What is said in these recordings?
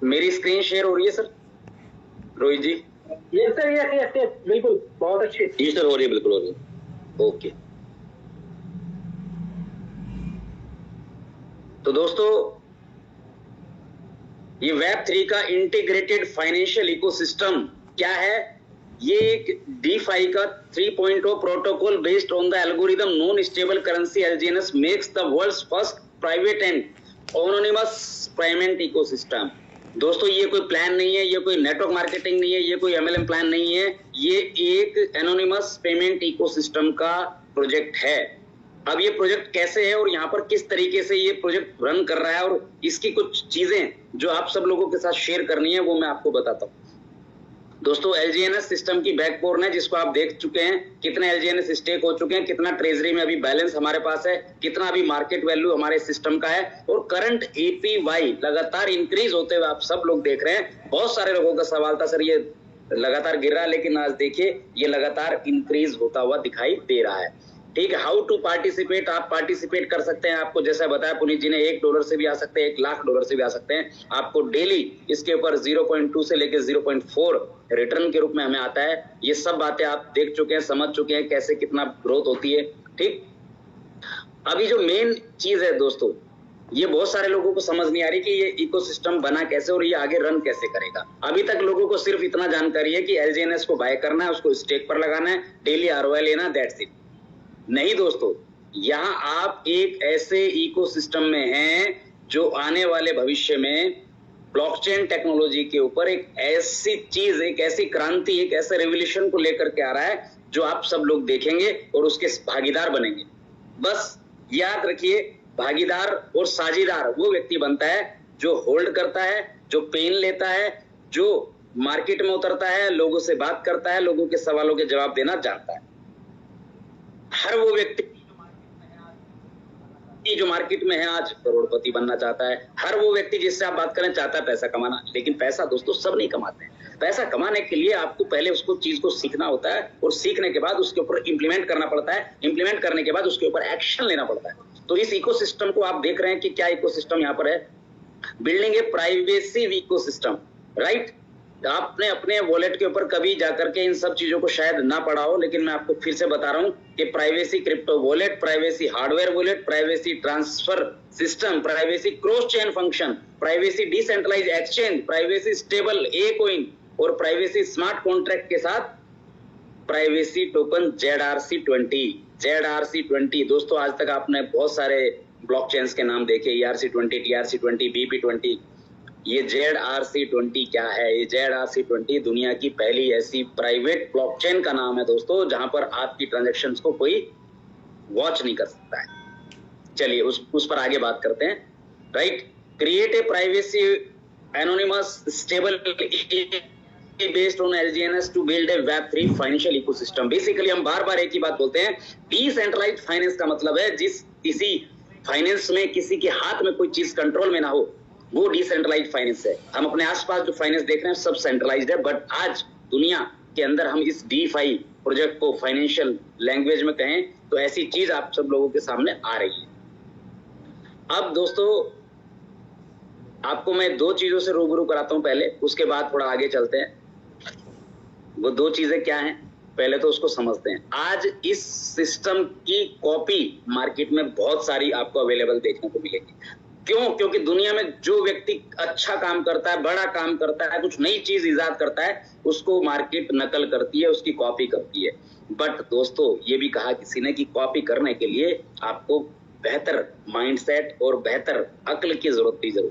मेरी screen share हो रही है sir Rohit ji? Yes sir, yes yes yes, बिल्कुल, बहुत अच्छी। जी सर, हो रही है, बिल्कुल हो रही है। ओके। तो दोस्तों, ये वेब 3 का इंटीग्रेटेड फाइनेंशियल इकोसिस्टम क्या है? ये एक DeFi का 3.0 protocol based on the algorithm non stable currency LGNS makes the world's first private and anonymous payment ecosystem. दोस्तों, ये कोई प्लान नहीं है, ये कोई नेटवर्क मार्केटिंग नहीं है, ये कोई MLM प्लान नहीं है, ये एक एनोनिमस पेमेंट इकोसिस्टम का प्रोजेक्ट है। अब ये प्रोजेक्ट कैसे है और यहाँ पर किस तरीके से ये प्रोजेक्ट रन कर रहा है और इसकी कुछ चीजें जो आप सब लोगों के साथ शेयर करनी है वो मैं आपको बताता हूँ। दोस्तों, LGNS सिस्टम की बैकबोन है जिसको आप देख चुके हैं, कितने LGNS स्टेक हो चुके हैं, कितना ट्रेजरी में अभी बैलेंस हमारे पास है, कितना अभी मार्केट वैल्यू हमारे सिस्टम का है और करंट APY लगातार इंक्रीज होते हुए आप सब लोग देख रहे हैं। बहुत सारे लोगों का सवाल था, सर ये लगातार गिर रहा है, लेकिन आज देखिए ये लगातार इंक्रीज होता हुआ दिखाई दे रहा है। ठीक है, हाउ टू पार्टिसिपेट, आप पार्टिसिपेट कर सकते हैं। आपको जैसा बताया पुनीत जी ने, $1 से भी आ सकते हैं, $1,00,000 से भी आ सकते हैं। आपको डेली इसके ऊपर 0.2 से लेकर 0.4 रिटर्न के रूप में हमें आता है। ये सब बातें आप देख चुके हैं, समझ चुके हैं कैसे कितना ग्रोथ होती है। ठीक, अभी जो मेन चीज है दोस्तों, ये बहुत सारे लोगों को समझ नहीं आ रही कि ये इकोसिस्टम बना कैसे और ये आगे रन कैसे करेगा। अभी तक लोगों को सिर्फ इतना जानकारी है कि LGNS को बाय करना है, उसको स्टेक पर लगाना है, डेली ROI लेना, दैट्स इट। नहीं दोस्तों, यहां आप एक ऐसे इकोसिस्टम में हैं जो आने वाले भविष्य में ब्लॉकचेन टेक्नोलॉजी के ऊपर एक ऐसी चीज, एक ऐसी क्रांति, एक ऐसे रेवोल्यूशन को लेकर के आ रहा है जो आप सब लोग देखेंगे और उसके भागीदार बनेंगे। बस याद रखिए, भागीदार और साझीदार वो व्यक्ति बनता है जो होल्ड करता है, जो पेन लेता है, जो मार्केट में उतरता है, लोगों से बात करता है, लोगों के सवालों के जवाब देना जानता है। हर वो व्यक्ति जो मार्केट में है आज करोड़पति बनना चाहता है। हर वो व्यक्ति जिससे आप बात करें चाहता है पैसा कमाना। लेकिन पैसा दोस्तों सब नहीं कमाते हैं। पैसा कमाने के लिए आपको पहले उसको चीज को सीखना होता है और सीखने के बाद उसके ऊपर इंप्लीमेंट करना पड़ता है। इंप्लीमेंट करने के बाद उसके ऊपर एक्शन लेना पड़ता है। तो इस इकोसिस्टम को आप देख रहे हैं कि क्या इकोसिस्टम यहाँ पर है, बिल्डिंग ए प्राइवेसी इकोसिस्टम, राइट। आपने अपने वॉलेट के ऊपर कभी जाकर के इन सब चीजों को शायद ना पढ़ा हो, लेकिन मैं आपको फिर से बता रहा हूं कि privacy crypto wallet, privacy hardware wallet, privacy transfer system, privacy cross chain function, privacy decentralise exchange, privacy stable A coin और प्राइवेसी स्मार्ट कॉन्ट्रैक्ट के साथ प्राइवेसी टोकन ZRC20। दोस्तों, आज तक आपने बहुत सारे ब्लॉकचेन्स के नाम देखे, ERC20, TRC20, BP20। ये ZRC20 क्या है? ये ZRC20 दुनिया की पहली ऐसी प्राइवेट ब्लॉकचेन का नाम है दोस्तों, जहां पर आपकी ट्रांजैक्शंस को कोई वॉच नहीं कर सकता है। चलिए उस पर आगे बात करते हैं, right. Create a privacy anonymous stable based on LGNS to build a Web3 financial ecosystem. Basically हम बार बार एक ही बात बोलते हैं, डिसेंट्रलाइज्ड फाइनेंस का मतलब है किसी फाइनेंस में किसी के हाथ में कोई चीज कंट्रोल में ना हो, वो डिसेंट्रलाइज्ड फाइनेंस है। हम अपने आसपास जो फाइनेंस देख रहे हैं सब सेंट्रलाइज्ड है, बट आज दुनिया के अंदर हम इस DeFi प्रोजेक्ट को फाइनेंशियल लैंग्वेज में कहें तो ऐसी चीज आप सब लोगों के सामने आ रही है। अब दोस्तों, आपको मैं दो चीजों से रूबरू कराता हूं पहले, उसके बाद थोड़ा आगे चलते हैं। वो दो चीजें क्या हैं, पहले तो उसको समझते हैं। आज इस सिस्टम की कॉपी मार्केट में बहुत सारी आपको अवेलेबल देखने को मिलेगी। क्यों? क्योंकि दुनिया में जो व्यक्ति अच्छा काम करता है, बड़ा काम करता है, कुछ नई चीज इजाद करता है, उसको मार्केट नकल करती है, उसकी कॉपी करती है। बट दोस्तों, ये भी कहा किसी ने कि कॉपी करने के लिए आपको बेहतर माइंडसेट और बेहतर अक्ल की जरूरत है।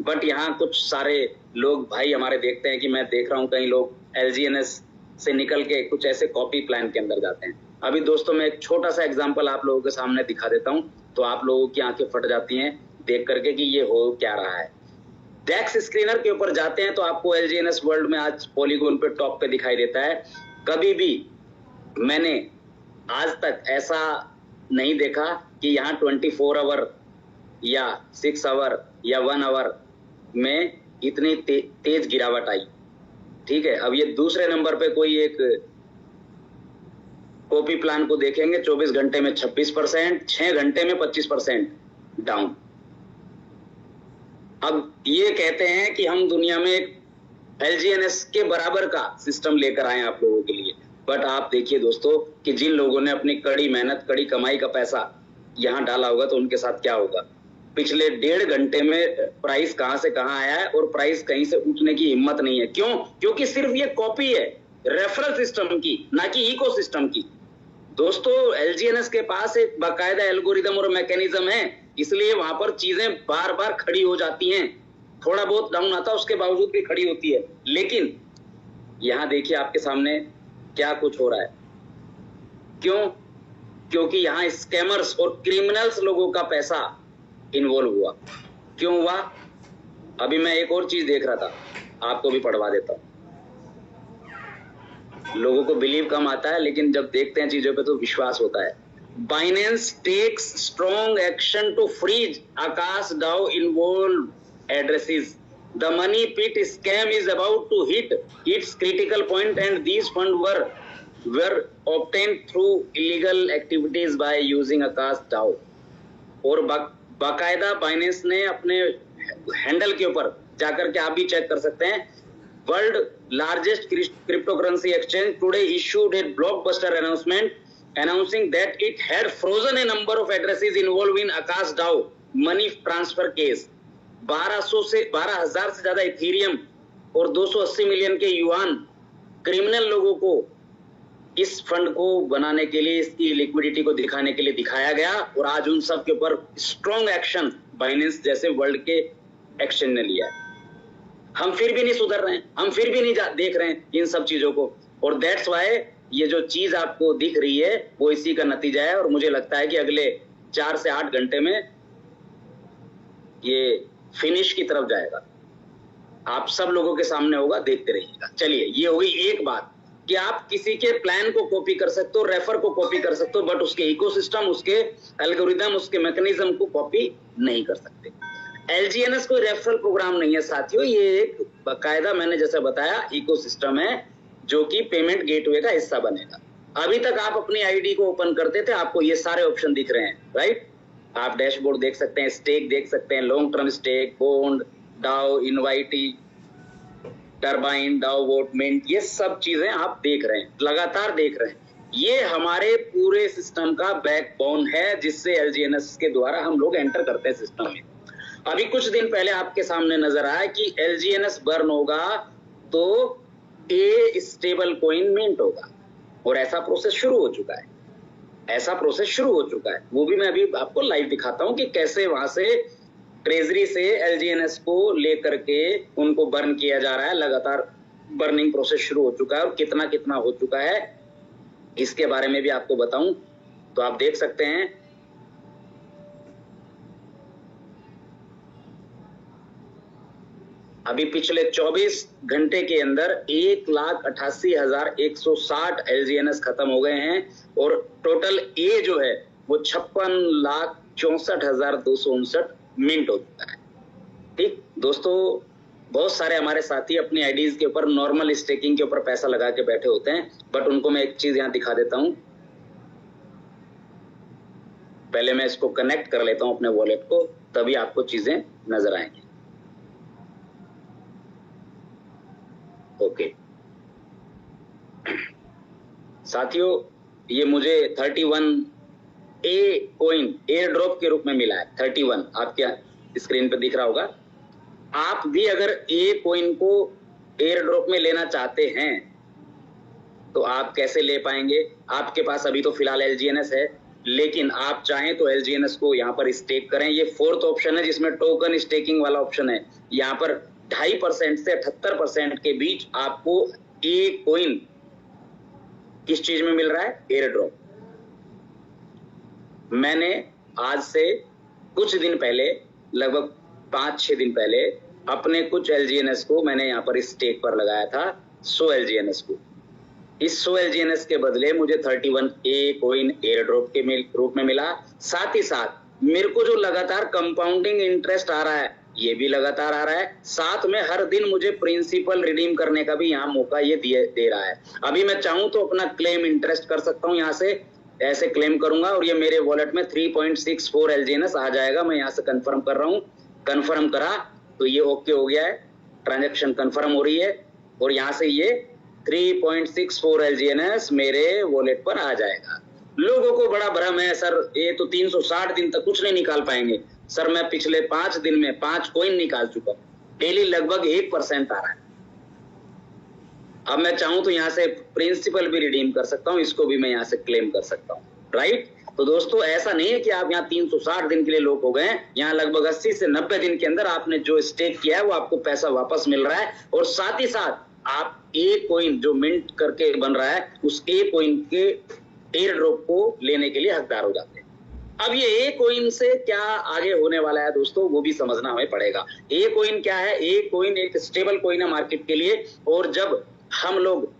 बट यहाँ कुछ सारे लोग भाई हमारे देखते हैं कि मैं देख रहा हूँ कई लोग LGNS से निकल के कुछ ऐसे कॉपी प्लान के अंदर जाते हैं। अभी दोस्तों, मैं एक छोटा सा एग्जांपल आप लोगों के सामने दिखा देता हूं, तो आप लोगों की आंखें फट जाती हैं देख करके कि ये हो क्या रहा है। डेक्स स्क्रीनर के ऊपर जाते हैं तो आपको LGNS वर्ल्ड में आज पॉलीगॉन पे टॉप पे दिखाई देता है। कभी भी मैंने आज तक ऐसा नहीं देखा कि यहाँ 24 आवर या 6 आवर या 1 आवर में इतनी तेज गिरावट आई। ठीक है, अब ये दूसरे नंबर पे कोई एक कॉपी प्लान को देखेंगे, 24 घंटे में 26%, 6 घंटे में 25% डाउन। अब ये कहते हैं कि हम दुनिया में एक LGNS के बराबर का सिस्टम लेकर आए आप लोगों के लिए, बट आप देखिए दोस्तों कि जिन लोगों ने अपनी कड़ी मेहनत, कड़ी कमाई का पैसा यहाँ डाला होगा तो उनके साथ क्या होगा। पिछले 1.5 घंटे में प्राइस कहां से कहां आया है और प्राइस कहीं से उठने की हिम्मत नहीं है। क्यों? क्योंकि सिर्फ ये कॉपी है रेफरल सिस्टम की, ना कि इकोसिस्टम की। दोस्तों LGNS के पास एक बाकायदा एल्गोरिदम और मैकेनिज्म है, इसलिए वहां पर चीजें बार बार खड़ी हो जाती हैं। थोड़ा बहुत डाउन आता है उसके बावजूद भी खड़ी होती है। लेकिन यहां देखिए आपके सामने क्या कुछ हो रहा है। क्यों? क्योंकि यहां स्कैमर्स और क्रिमिनल्स लोगों का पैसा इन्वॉल्व हुआ। क्यों हुआ? अभी मैं एक और चीज देख रहा था, आपको भी पढ़वा देता हूं। लोगों को बिलीव कम आता है, लेकिन जब देखते हैं चीजों पे तो विश्वास होता है। Binance takes strong action to freeze Akash DAO involved addresses. The money pit scam is about to hit its critical point, and these funds were obtained through illegal activities by using Akash DAO. और बाकायदा Binance ने अपने handle के ऊपर जाकर के आप भी चेक कर सकते हैं, world largest cryptocurrency exchange today issued A blockbuster announcement announcing that it had frozen a number of addresses involved in Akash DAO money transfer case. 12,000 से ज्यादा इथेरियम और 280 मिलियन के युआन क्रिमिनल लोगों को इस फंड को बनाने के लिए, इसकी लिक्विडिटी को दिखाने के लिए दिखाया गया, और आज उन सब के ऊपर स्ट्रॉन्ग एक्शन बाइनेंस जैसे वर्ल्ड के एक्शन ने लिया है। हम फिर भी नहीं सुधर रहे हैं, हम फिर भी नहीं देख रहे हैं इन सब चीजों को, और दैट्स वाई ये जो चीज आपको दिख रही है वो इसी का नतीजा है। और मुझे लगता है कि अगले 4 से 8 घंटे में ये फिनिश की तरफ जाएगा, आप सब लोगों के सामने होगा, देखते रहिएगा। चलिए, ये होगी एक बात कि आप किसी के प्लान को कॉपी कर सकते हो, रेफर को कॉपी कर सकते हो, बट उसके इकोसिस्टम, उसके एल्गोरिदम, उसके मैकेनिज्म को कॉपी नहीं कर सकते। LGNS कोई रेफरल प्रोग्राम नहीं है साथियों, ये एक बाकायदा मैंने जैसा बताया इकोसिस्टम है जो कि पेमेंट गेटवे का हिस्सा बनेगा। अभी तक आप अपनी आईडी को ओपन करते थे, आपको ये सारे ऑप्शन दिख रहे हैं, राइट? आप डैशबोर्ड देख सकते हैं, स्टेक देख सकते हैं, long term stake, bond, DAO, invitee, turbine, DAO vote, mint, ये सब चीजें आप देख रहे हैं, लगातार देख रहे हैं। ये हमारे पूरे सिस्टम का बैकबोन है जिससे LGNS के द्वारा हम लोग एंटर करते हैं सिस्टम में। अभी कुछ दिन पहले आपके सामने नजर आया कि LGNS बर्न होगा तो ए स्टेबल कॉइन मिंट होगा, और ऐसा प्रोसेस शुरू हो चुका है, ऐसा प्रोसेस शुरू हो चुका है। वो भी मैं अभी आपको लाइव दिखाता हूं कि कैसे वहां से ट्रेजरी से LGNS को लेकर के उनको बर्न किया जा रहा है। लगातार बर्निंग प्रोसेस शुरू हो चुका है, और कितना कितना हो चुका है इसके बारे में भी आपको बताऊं तो आप देख सकते हैं। अभी पिछले 24 घंटे के अंदर 1,88,160 LGNS खत्म हो गए हैं, और टोटल ए जो है वो 56,64,259 मिंट हो चुका है। ठीक दोस्तों, बहुत सारे हमारे साथी अपनी आईडीज के ऊपर नॉर्मल स्टेकिंग के ऊपर पैसा लगा के बैठे होते हैं, बट उनको मैं एक चीज यहां दिखा देता हूं। पहले मैं इसको कनेक्ट कर लेता हूं अपने वॉलेट को, तभी आपको चीजें नजर आएंगी। ओके साथियों, ये मुझे 31A कॉइन एयर ड्रॉप के रूप में मिला है। 31 आपके स्क्रीन पे दिख रहा होगा। आप भी अगर ए कॉइन को एयर ड्रॉप में लेना चाहते हैं तो आप कैसे ले पाएंगे? आपके पास अभी तो फिलहाल LGNS है, लेकिन आप चाहें तो LGNS को यहाँ पर स्टेक करें। ये 4th ऑप्शन है जिसमें टोकन स्टेकिंग वाला ऑप्शन है। यहाँ पर 2.5% से 78% के बीच आपको ए कॉइन किस चीज में मिल रहा है? Air drop. मैंने आज से कुछ दिन पहले, लगभग 5-6 दिन पहले, अपने कुछ LGNS को मैंने यहाँ पर स्टेक पर लगाया था, 100 LGNS को। इस 100 LGNS के बदले मुझे 31A कॉइन एयर ड्रॉप के रूप में मिला। साथ ही साथ मेरे को जो लगातार कंपाउंडिंग इंटरेस्ट आ रहा है ये भी लगातार आ रहा है। साथ में हर दिन मुझे प्रिंसिपल रिडीम करने का भी यहाँ मौका ये दे रहा है। अभी मैं चाहूं तो अपना क्लेम इंटरेस्ट कर सकता हूं, यहाँ से ऐसे क्लेम करूंगा और ये मेरे वॉलेट में 3.64 LGNS आ जाएगा। मैं यहाँ से कंफर्म कर रहा हूं। कंफर्म करा तो ये ओके हो गया है, ट्रांजैक्शन कंफर्म हो रही है और यहां से ये 3.64 LGNS मेरे वॉलेट पर आ जाएगा। लोगों को बड़ा भ्रम है, सर ये तो 360 दिन तक कुछ नहीं निकाल पाएंगे। सर मैं पिछले 5 दिन में 5 कॉइन निकाल चुका हूं, डेली लगभग 1% आ रहा है। अब मैं चाहूं तो यहां से प्रिंसिपल भी रिडीम कर सकता हूं, इसको भी मैं यहां से क्लेम कर सकता हूं, राइट। तो दोस्तों ऐसा नहीं है कि आप यहाँ 360 दिन के लिए लॉक हो गए, यहाँ लगभग 80 से 90 दिन के अंदर आपने जो स्टेक किया है वो आपको पैसा वापस मिल रहा है और साथ ही साथ आप एक कॉइन जो मिंट करके बन रहा है उस एक कॉइन के एयर ड्रॉप को लेने के लिए हकदार हो जाते हैं। अब ये एक कॉइन से क्या आगे होने वाला है दोस्तों, वो भी समझना हमें पड़ेगा। एक कॉइन क्या है? एक कॉइन एक स्टेबल कॉइन है मार्केट के लिए, और जब हम लोग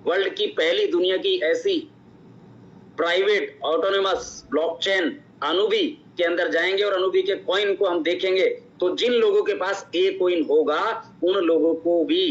वर्ल्ड की पहली दुनिया की ऐसी प्राइवेट ऑटोनोमस ब्लॉकचेन अनुबी के अंदर जाएंगे और अनुबी के कॉइन को हम देखेंगे, तो जिन लोगों के पास ए कॉइन होगा उन लोगों को भी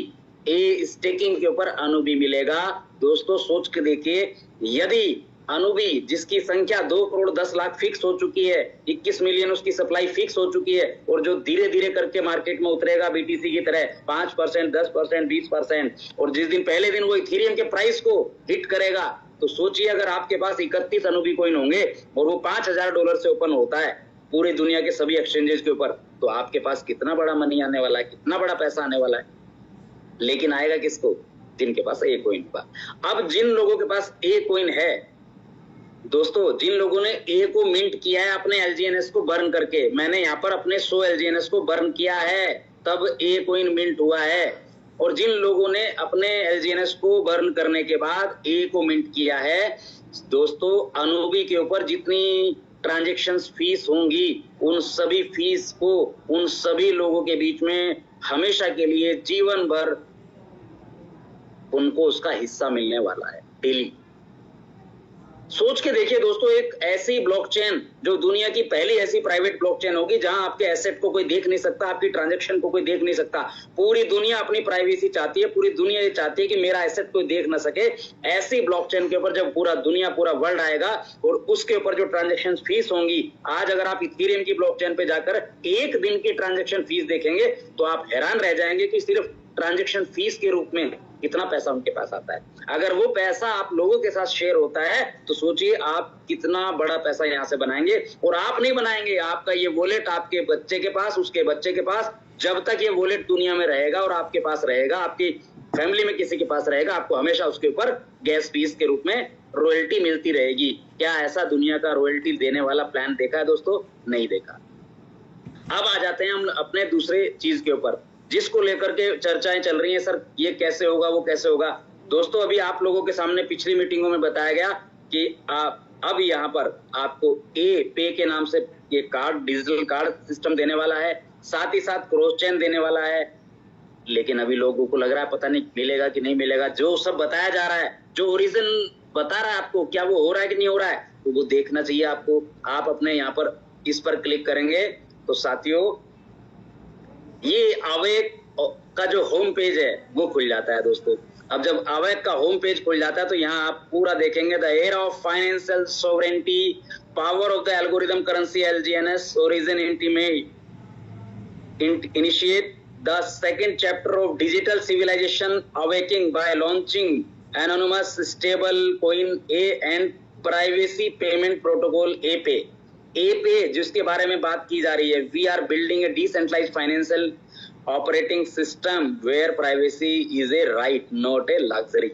ए स्टेकिंग के ऊपर अनुबी मिलेगा। दोस्तों सोच के देखिए, यदि अनुबी जिसकी संख्या 2 करोड़ 10 लाख फिक्स हो चुकी है, 21 मिलियन उसकी सप्लाई फिक्स हो चुकी है, और जो धीरे धीरे करके मार्केट में उतरेगा बीटीसी की तरह 5%, 10%, 20%, और जिस दिन पहले दिन वो इथेरियम के प्राइस को हिट करेगा, तो सोचिए अगर आपके पास 31 अनुबी कॉइन होंगे और वो $5000 से ओपन होता है पूरे दुनिया के सभी एक्सचेंजेस के ऊपर, तो आपके पास कितना बड़ा मनी आने वाला है, कितना बड़ा पैसा आने वाला है। लेकिन आएगा किसको? जिनके पास ए कॉइन होगा। अब जिन लोगों के पास ए कॉइन है दोस्तों, जिन लोगों ने ए को मिंट किया है अपने LGNS को बर्न करके, मैंने यहाँ पर अपने 100 LGNS को बर्न किया है तब ए कॉइन मिंट हुआ है, और जिन लोगों ने अपने LGNS को बर्न करने के बाद ए को मिंट किया है दोस्तों, अनुबी के ऊपर जितनी ट्रांजैक्शन फीस होंगी उन सभी फीस को उन सभी लोगों के बीच में हमेशा के लिए जीवन भर उनको उसका हिस्सा मिलने वाला है डेली। सोच के देखिए दोस्तों, एक ऐसी ब्लॉकचेन जो दुनिया की पहली ऐसी प्राइवेट ब्लॉकचेन होगी जहां आपके एसेट को कोई देख नहीं सकता, आपकी ट्रांजैक्शन को कोई देख नहीं सकता। पूरी दुनिया अपनी प्राइवेसी चाहती है, पूरी दुनिया ये चाहती है कि मेरा एसेट कोई देख ना सके। ऐसी ब्लॉकचेन के ऊपर जब पूरा दुनिया पूरा वर्ल्ड आएगा और उसके ऊपर जो ट्रांजेक्शन फीस होंगी, आज अगर आप इथेरियम की ब्लॉकचेन पे जाकर एक दिन की ट्रांजेक्शन फीस देखेंगे तो आप हैरान रह जाएंगे कि सिर्फ ट्रांजेक्शन फीस के रूप में कितना पैसा उनके पास आता है। अगर वो पैसा आप लोगों के साथ शेयर होता है तो सोचिए आप कितना बड़ा पैसा यहाँ से बनाएंगे। और आप नहीं बनाएंगे, आपका ये वॉलेट आपके बच्चे के पास, उसके बच्चे के पास, जब तक ये वॉलेट दुनिया में रहेगा और आपके पास रहेगा, आपकी फैमिली में किसी के पास रहेगा, आपको हमेशा उसके ऊपर गैस फीस के रूप में रॉयल्टी मिलती रहेगी। क्या ऐसा दुनिया का रॉयल्टी देने वाला प्लान देखा है दोस्तों? नहीं देखा। अब आ जाते हैं हम अपने दूसरे चीज के ऊपर जिसको लेकर के चर्चाएं चल रही हैं, सर ये कैसे होगा, वो कैसे होगा। दोस्तों अभी आप लोगों के सामने पिछली मीटिंगों में बताया गया कि अब यहाँ पर आपको ए पे के नाम से ये कार्ड, डिजिटल कार्ड सिस्टम देने वाला है, साथ ही साथ क्रॉस चेन देने वाला है। लेकिन अभी लोगों को लग रहा है पता नहीं मिलेगा कि नहीं मिलेगा। जो सब बताया जा रहा है, जो ओरिजिन बता रहा है आपको, क्या वो हो रहा है कि नहीं हो रहा है, तो वो देखना चाहिए आपको। आप अपने यहाँ पर इस पर क्लिक करेंगे तो साथियों ये अवेक का जो होम पेज है वो खुल जाता है दोस्तों। अब जब अवेक का होम पेज खुल जाता है तो यहाँ आप पूरा देखेंगे, the era of financial sovereignty, power of the algorithm currency LGNS, origin initiate the second chapter of digital civilisation awakening by launching anonymous stable coin A and privacy payment protocol A pay जिसके बारे में बात की जा रही है। We are building a decentralised financial operating system where privacy is a right not a luxury.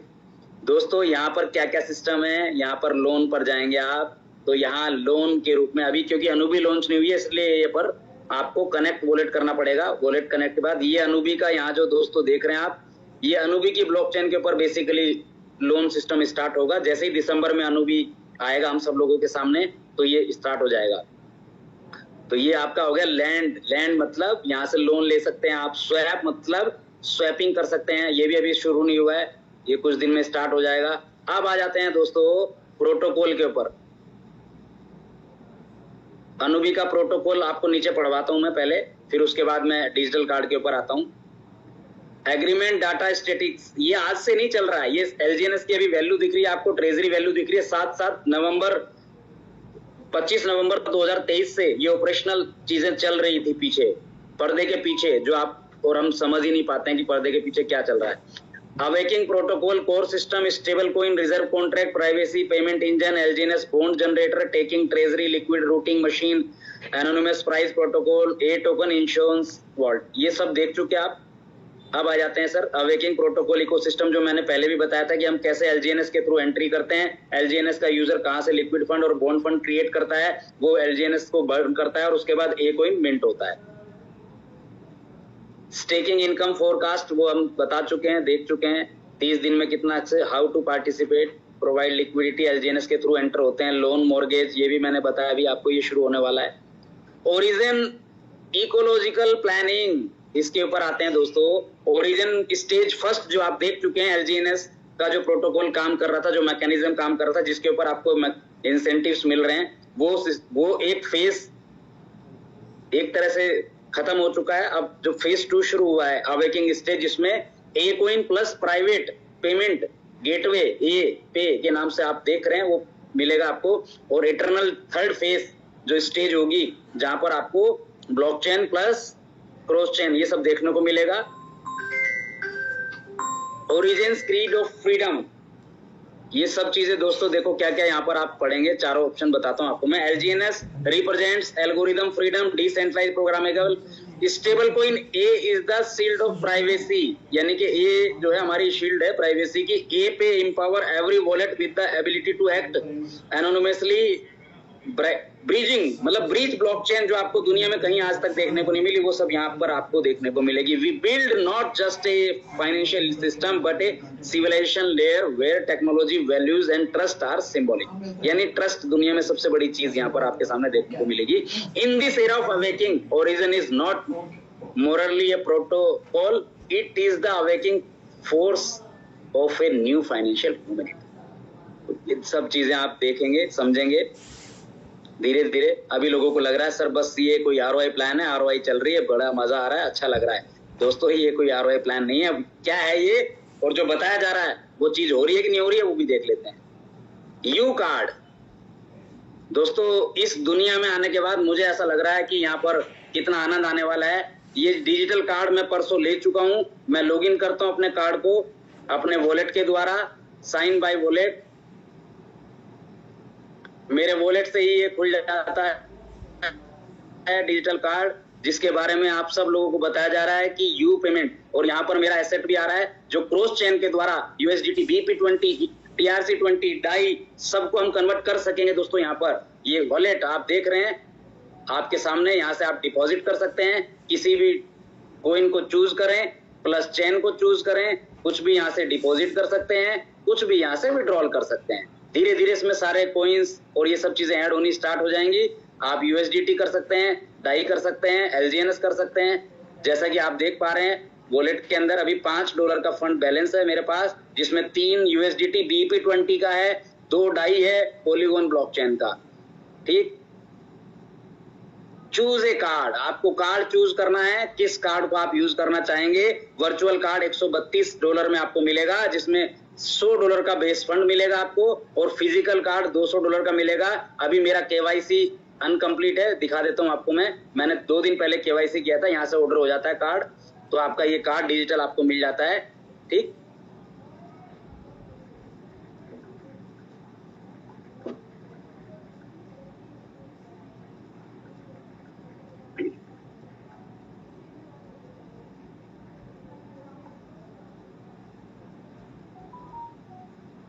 दोस्तों यहाँ पर क्या क्या सिस्टम है, यहाँ पर लोन पर जाएंगे आप, तो यहाँ लोन के रूप में अभी क्योंकि अनुबी लॉन्च नहीं हुई है इसलिए ये पर आपको कनेक्ट वॉलेट करना पड़ेगा। वॉलेट कनेक्ट के बाद ये अनुबी का यहाँ जो दोस्तों देख रहे हैं आप, ये अनुबी की ब्लॉकचेन के ऊपर बेसिकली लोन सिस्टम स्टार्ट होगा। जैसे ही दिसंबर में अनुबी आएगा हम सब लोगों के सामने तो ये स्टार्ट हो जाएगा। तो ये आपका हो गया लैंड मतलब यहाँ से लोन ले सकते हैं आप। स्वैप मतलब स्वैपिंग कर सकते हैं, ये भी अभी शुरू नहीं हुआ है, ये कुछ दिन में स्टार्ट हो जाएगा। अब आ जाते हैं दोस्तों प्रोटोकॉल के ऊपर। अनुबी का प्रोटोकॉल आपको नीचे पढ़वाता हूं मैं पहले, फिर उसके बाद मैं डिजिटल कार्ड के ऊपर आता हूं। एग्रीमेंट डाटा स्टेटिक्स, ये आज से नहीं चल रहा है, ये LGNS की अभी वैल्यू दिख रही है आपको, ट्रेजरी वैल्यू दिख रही है। 25 नवंबर 2023 से ये ऑपरेशनल चीजें चल रही थी पीछे। पर्दे के पीछे जो आप और हम समझ ही नहीं पाते हैं कि पर्दे के पीछे क्या चल रहा है। Awakening protocol, core system, stable coin, reserve contract, privacy, payment engine, LGNS, bond generator, taking, treasury, liquid routing machine, anonymous price protocol, A token, insurance vault, ये सब देख चुके आप। अब आ जाते हैं सर अवेकिंग प्रोटोकॉल इकोसिस्टम, जो मैंने पहले भी बताया था कि हम कैसे एलजीएनएस के थ्रू एंट्री करते हैं। एलजीएनएस का यूजर कहां से लिक्विड फंड और बॉन्ड फंड क्रिएट करता है, वो एलजीएनएस को बर्न करता है और उसके बाद ए कोइन मिंट होता है। स्टेकिंग इनकम फोरकास्ट वो हम बता चुके हैं, देख चुके हैं। 30 दिन में कितना अच्छे, how to participate, provide liquidity, LGNS के थ्रू एंटर होते हैं। लोन मॉर्गेज ये भी मैंने बताया, अभी आपको ये शुरू होने वाला है। ओरिजिन इकोलॉजिकल प्लानिंग, इसके ऊपर आते हैं दोस्तों। ओरिजिन स्टेज फर्स्ट जो आप देख चुके हैं, एलजीएनएस का जो प्रोटोकॉल काम कर रहा था, जो मैकेनिज्म काम कर रहा था, जिसके ऊपर आपको इंसेंटिव्स मिल रहे हैं, वो एक फेज एक तरह से खत्म हो चुका है। अब जो फेज 2 शुरू हुआ है, अवेकिंग स्टेज, जिसमें A coin plus private payment gateway A pay के नाम से आप देख रहे हैं, वो मिलेगा आपको। और इटर्नल थर्ड फेज जो स्टेज होगी, जहां पर आपको ब्लॉकचेन प्लस क्रॉस चेन ये सब देखने को मिलेगा। ओरिजिन क्रीड ऑफ फ्रीडम, ये सब चीजें दोस्तों देखो क्या क्या यहाँ पर आप पढ़ेंगे। चारों ऑप्शन बताता हूँ आपको मैं। LGNS represents algorithm freedom, decentralised programmable, stable coin a is the shield of privacy, यानी कि ए जो है हमारी शील्ड है प्राइवेसी की। ए पे empower every wallet with the ability to act anonymously, bridging मतलब ब्रीज ब्लॉकचेन जो आपको दुनिया में कहीं आज तक देखने को नहीं मिली, वो सब यहाँ पर आपको देखने को मिलेगी। We build not just a financial system but a civilisation layer where technology, values and trust are symbolic, यानी ट्रस्ट दुनिया में सबसे बड़ी चीज यहाँ पर आपके सामने देखने को मिलेगी। In this era of awakening, origin is not merely a protocol, it is the awakening force of a new financial humanity. इन सब चीजें आप देखेंगे, समझेंगे धीरे धीरे। अभी लोगों को लग रहा है सर बस ये कोई आरओआई प्लान है, आरओआई चल रही है, बड़ा मजा आ रहा है, अच्छा लग रहा है। दोस्तों ये कोई आरओआई प्लान नहीं है। अब क्या है ये, और जो बताया जा रहा है वो चीज हो रही है कि नहीं हो रही है, वो भी देख लेते हैं। यू कार्ड दोस्तों, इस दुनिया में आने के बाद मुझे ऐसा लग रहा है कि यहाँ पर कितना आनंद आने वाला है। ये डिजिटल कार्ड मैं परसों ले चुका हूँ। मैं लॉग इन करता हूँ अपने कार्ड को अपने वॉलेट के द्वारा, साइन बाय वॉलेट, मेरे वॉलेट से ही ये खुल जाता है डिजिटल कार्ड, जिसके बारे में आप सब लोगों को बताया जा रहा है कि यू पेमेंट। और यहाँ पर मेरा एसेट भी आ रहा है जो क्रॉस चेन के द्वारा यूएसडीटी, BP20, TRC20, डाई सबको हम कन्वर्ट कर सकेंगे। दोस्तों यहाँ पर ये वॉलेट आप देख रहे हैं आपके सामने, यहाँ से आप डिपॉजिट कर सकते हैं, किसी भी कोइन को चूज करें, प्लस चेन को चूज करें, कुछ भी यहाँ से डिपॉजिट कर सकते हैं, कुछ भी यहाँ से विड्रॉल कर सकते हैं। धीरे धीरे इसमें सारे कोइंस और ये सब चीजें ऐड होनी स्टार्ट हो जाएंगी। आप यूएसडीटी कर सकते हैं, डाई कर सकते हैं, एलजीएनएस कर सकते हैं। जैसा कि आप देख पा रहे हैं वॉलेट के अंदर अभी $5 का फंड बैलेंस है मेरे पास, जिसमें 3 यूएसडीटी BP20 का है, 2 डाई है पॉलीगॉन ब्लॉकचेन का। ठीक, चूज ए कार्ड, आपको कार्ड चूज करना है, किस कार्ड को आप यूज करना चाहेंगे। वर्चुअल कार्ड $132 में आपको मिलेगा, जिसमें $100 का बेस फंड मिलेगा आपको, और फिजिकल कार्ड $200 का मिलेगा। अभी मेरा केवाईसी अनकंप्लीट है, दिखा देता हूं आपको। मैंने 2 दिन पहले केवाईसी किया था, यहाँ से ऑर्डर हो जाता है कार्ड, तो आपका ये कार्ड डिजिटल आपको मिल जाता है। ठीक,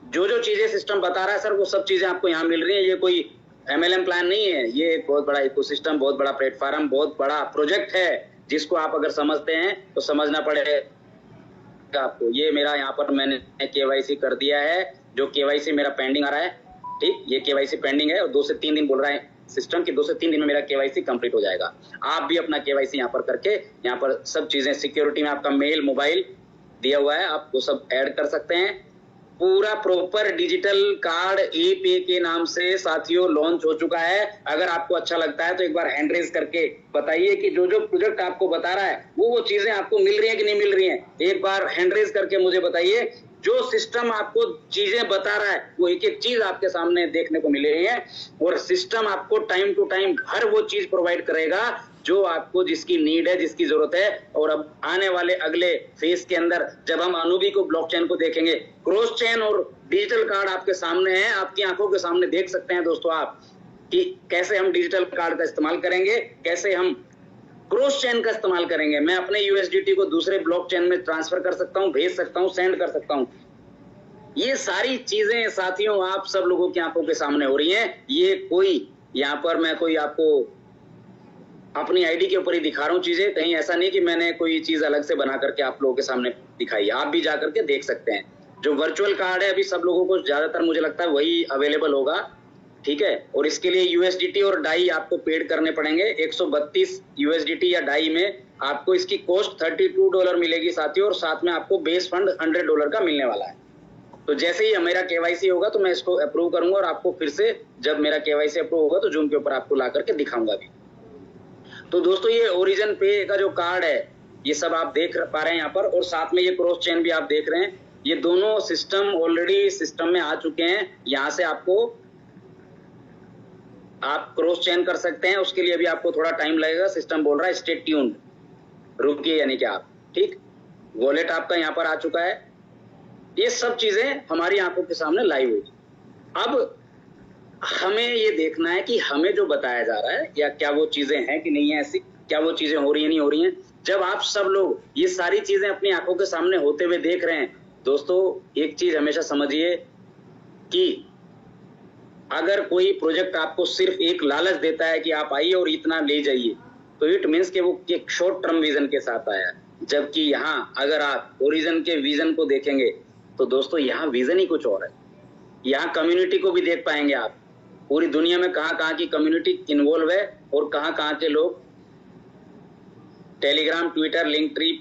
जो चीजें सिस्टम बता रहा है सर वो सब चीजें आपको यहाँ मिल रही है। ये कोई MLM प्लान नहीं है, ये एक बहुत बड़ा इकोसिस्टम, बहुत बड़ा प्लेटफॉर्म, बहुत बड़ा प्रोजेक्ट है, जिसको आप अगर समझते हैं तो समझना पड़ेगा आपको। ये मेरा यहाँ पर मैंने केवाईसी कर दिया है, जो केवाईसी मेरा पेंडिंग आ रहा है। ठीक, ये केवाईसी पेंडिंग है और 2 से 3 दिन बोल रहा है सिस्टम की, 2 से 3 दिन में मेरा केवाईसी कंप्लीट हो जाएगा। आप भी अपना केवाईसी यहाँ पर करके, यहाँ पर सब चीजें सिक्योरिटी में आपका मेल, मोबाइल दिया हुआ है, आप वो सब ऐड कर सकते हैं। पूरा प्रॉपर डिजिटल कार्ड ए-पे के नाम से साथियों लॉन्च हो चुका है। अगर आपको अच्छा लगता है तो एक बार हैंड रेज करके बताइए कि जो प्रोजेक्ट आपको बता रहा है वो चीजें आपको मिल रही हैं कि नहीं मिल रही हैं। एक बार हैंड रेज करके मुझे बताइए। जो सिस्टम आपको चीजें बता रहा है वो एक एक चीज आपके सामने देखने को मिल रही है, और सिस्टम आपको टाइम टू टाइम हर वो चीज प्रोवाइड करेगा जो आपको जिसकी नीड है, जिसकी जरूरत है। और अब आने वाले अगले फेज के अंदर जब हम अनूबी को ब्लॉकचेन को देखेंगे, क्रॉस चेन और डिजिटल कार्ड आपके सामने है, आपकी आंखों के सामने देख सकते हैं दोस्तों आप कि कैसे हम डिजिटल कार्ड का इस्तेमाल करेंगे, कैसे हम क्रॉस चेन का इस्तेमाल करेंगे। मैं अपने यूएसडीटी को दूसरे ब्लॉकचेन में ट्रांसफर कर सकता हूं, भेज सकता हूं, सेंड कर सकता हूं। ये सारी चीजें साथियों आप सब लोगों की आंखों के सामने हो रही हैं। ये कोई यहाँ पर मैं कोई आपको अपनी आईडी के ऊपर ही दिखा रहा हूँ चीजें, कहीं ऐसा नहीं कि मैंने कोई चीज अलग से बना करके आप लोगों के सामने दिखाई। आप भी जा करके देख सकते हैं। जो वर्चुअल कार्ड है अभी सब लोगों को ज्यादातर मुझे लगता है वही अवेलेबल होगा, ठीक है। और इसके लिए यूएसडीटी और डाई आपको पेड करने पड़ेंगे। 132 यूएसडीटी या डाई में आपको इसकी कॉस्ट $32 मिलेगी साथियों, और साथ में आपको बेस फंड $100 का मिलने वाला है। तो जैसे ही मेरा केवाईसी होगा तो मैं इसको अप्रूव करूंगा और आपको फिर से जब मेरा केवाईसी अप्रूव होगा तो जूम के ऊपर आपको ला करके दिखाऊंगा भी। तो दोस्तों ये ओरिजिन पे का जो कार्ड है ये सब आप देख पा रहे हैं यहाँ पर, और साथ में ये क्रॉस चेन भी आप देख रहे हैं। ये दोनों सिस्टम ऑलरेडी सिस्टम में आ चुके हैं। यहाँ से आपको आप क्रॉस चेन कर सकते हैं, उसके लिए भी आपको थोड़ा टाइम लगेगा। सिस्टम बोल रहा है स्टे ट्यून्ड, रुकिए, यानी कि आप ठीक। वॉलेट आपका यहाँ पर आ चुका है। ये सब चीजें हमारी आंखों के सामने लाइव होगी। अब हमें ये देखना है कि हमें जो बताया जा रहा है या क्या वो चीजें हैं कि नहीं है ऐसी, क्या वो चीजें हो रही है नहीं हो रही हैं। जब आप सब लोग ये सारी चीजें अपनी आंखों के सामने होते हुए देख रहे हैं दोस्तों, एक चीज हमेशा समझिए कि अगर कोई प्रोजेक्ट आपको सिर्फ एक लालच देता है कि आप आइए और इतना ले जाइए, तो इट मीन्स कि वो एक शॉर्ट टर्म विजन के साथ आया है। जबकि यहाँ अगर आप ओरिजिन के विजन को देखेंगे तो दोस्तों यहाँ विजन ही कुछ और है। यहाँ कम्युनिटी को भी देख पाएंगे आप, पूरी दुनिया में कहाँ कहाँ की कम्युनिटी इन्वॉल्व है और कहाँ कहाँ के लोग Telegram, Twitter, Linktree,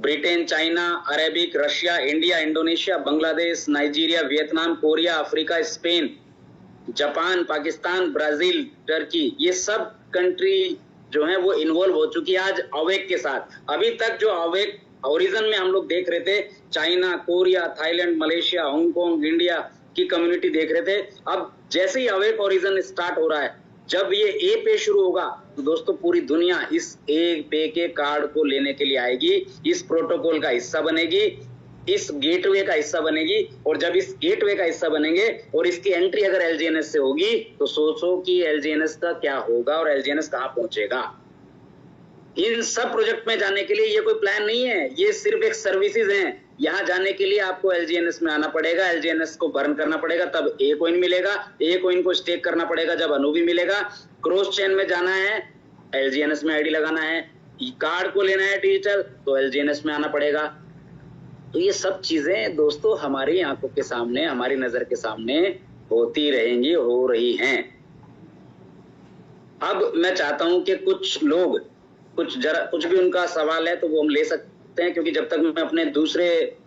Britain, China, Arabic, Russia, India, Indonesia, Bangladesh, Nigeria, Vietnam, Korea, Africa, Spain, Japan, Pakistan, Brazil, Turkey, ये सब कंट्री जो है वो इन्वॉल्व हो चुकी है आज अवेक के साथ। अभी तक जो अवेक ओरिजिन में हम लोग देख रहे थे, China, Korea, Thailand, Malaysia, Hong Kong, India की कम्युनिटी देख रहे थे। अब जैसे ही अवेक ओरिजिन स्टार्ट हो रहा है, जब ये ए पे शुरू होगा तो दोस्तों पूरी दुनिया इस ए पे के कार्ड को लेने के लिए आएगी, इस प्रोटोकॉल का हिस्सा बनेगी, इस गेटवे का हिस्सा बनेगी। और जब इस गेटवे का हिस्सा बनेंगे और इसकी एंट्री अगर एलजीएनएस से होगी तो सोचो कि एलजीएनएस का क्या होगा और एलजीएनएस कहां पहुंचेगा। इन सब प्रोजेक्ट में जाने के लिए ये कोई प्लान नहीं है, ये सिर्फ एक सर्विसेज हैं। यहाँ जाने के लिए आपको एलजीएनएस में आना पड़ेगा, एलजीएनएस को बर्न करना पड़ेगा, तब ए कॉइन मिलेगा, ए कॉइन को स्टेक करना पड़ेगा, जब अनूबी मिलेगा। क्रॉस चेन में जाना है, एलजीएनएस में आईडी लगाना है, कार्ड को लेना है डिजिटल, तो एलजीएनएस में आना पड़ेगा। तो ये सब चीजें दोस्तों हमारी आंखों के सामने, हमारी नजर के सामने होती रहेंगी, हो रही हैं। अब मैं चाहता हूं कि कुछ लोग कुछ भी उनका सवाल है तो वो हम ले सकते हैं, क्योंकि जब तक मैं अपने दूसरे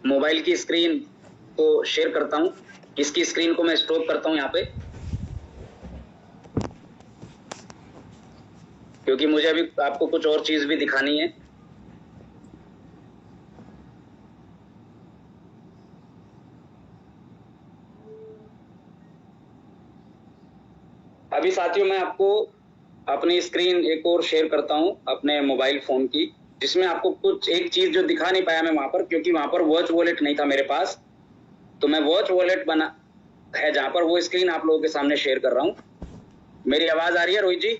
मोबाइल की स्क्रीन को शेयर करता हूं, इसकी स्क्रीन को मैं स्टॉप करता हूं यहाँ पे, क्योंकि मुझे अभी आपको कुछ और चीज भी दिखानी है। अभी साथियों मैं आपको अपनी स्क्रीन एक और शेयर करता हूं अपने मोबाइल फोन की, जिसमें आपको कुछ एक चीज जो दिखा नहीं पाया मैं वहां पर, क्योंकि वहां पर वॉच वॉलेट नहीं था मेरे पास। तो मैं वॉच वॉलेट बना है जहां पर वो स्क्रीन आप लोगों के सामने शेयर कर रहा हूं। मेरी आवाज आ रही है रोहित जी?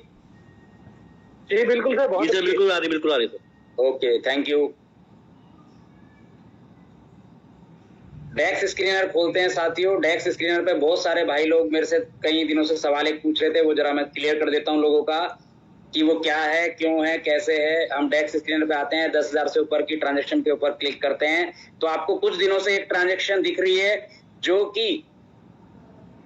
जी बिल्कुल सर, बहुत बिल्कुल आ रही sir. Okay, thank you. Dex screener खोलते हैं साथियों। डेक्स स्क्रीनर पे बहुत सारे भाई लोग मेरे से कई दिनों से सवाल एक पूछ रहे थे, वो जरा मैं क्लियर कर देता हूं लोगों का कि वो क्या है, क्यों है, कैसे है। हम डेक्स स्क्रीनर पे आते हैं, 10,000 से ऊपर की ट्रांजेक्शन के ऊपर क्लिक करते हैं तो आपको कुछ दिनों से एक ट्रांजेक्शन दिख रही है जो कि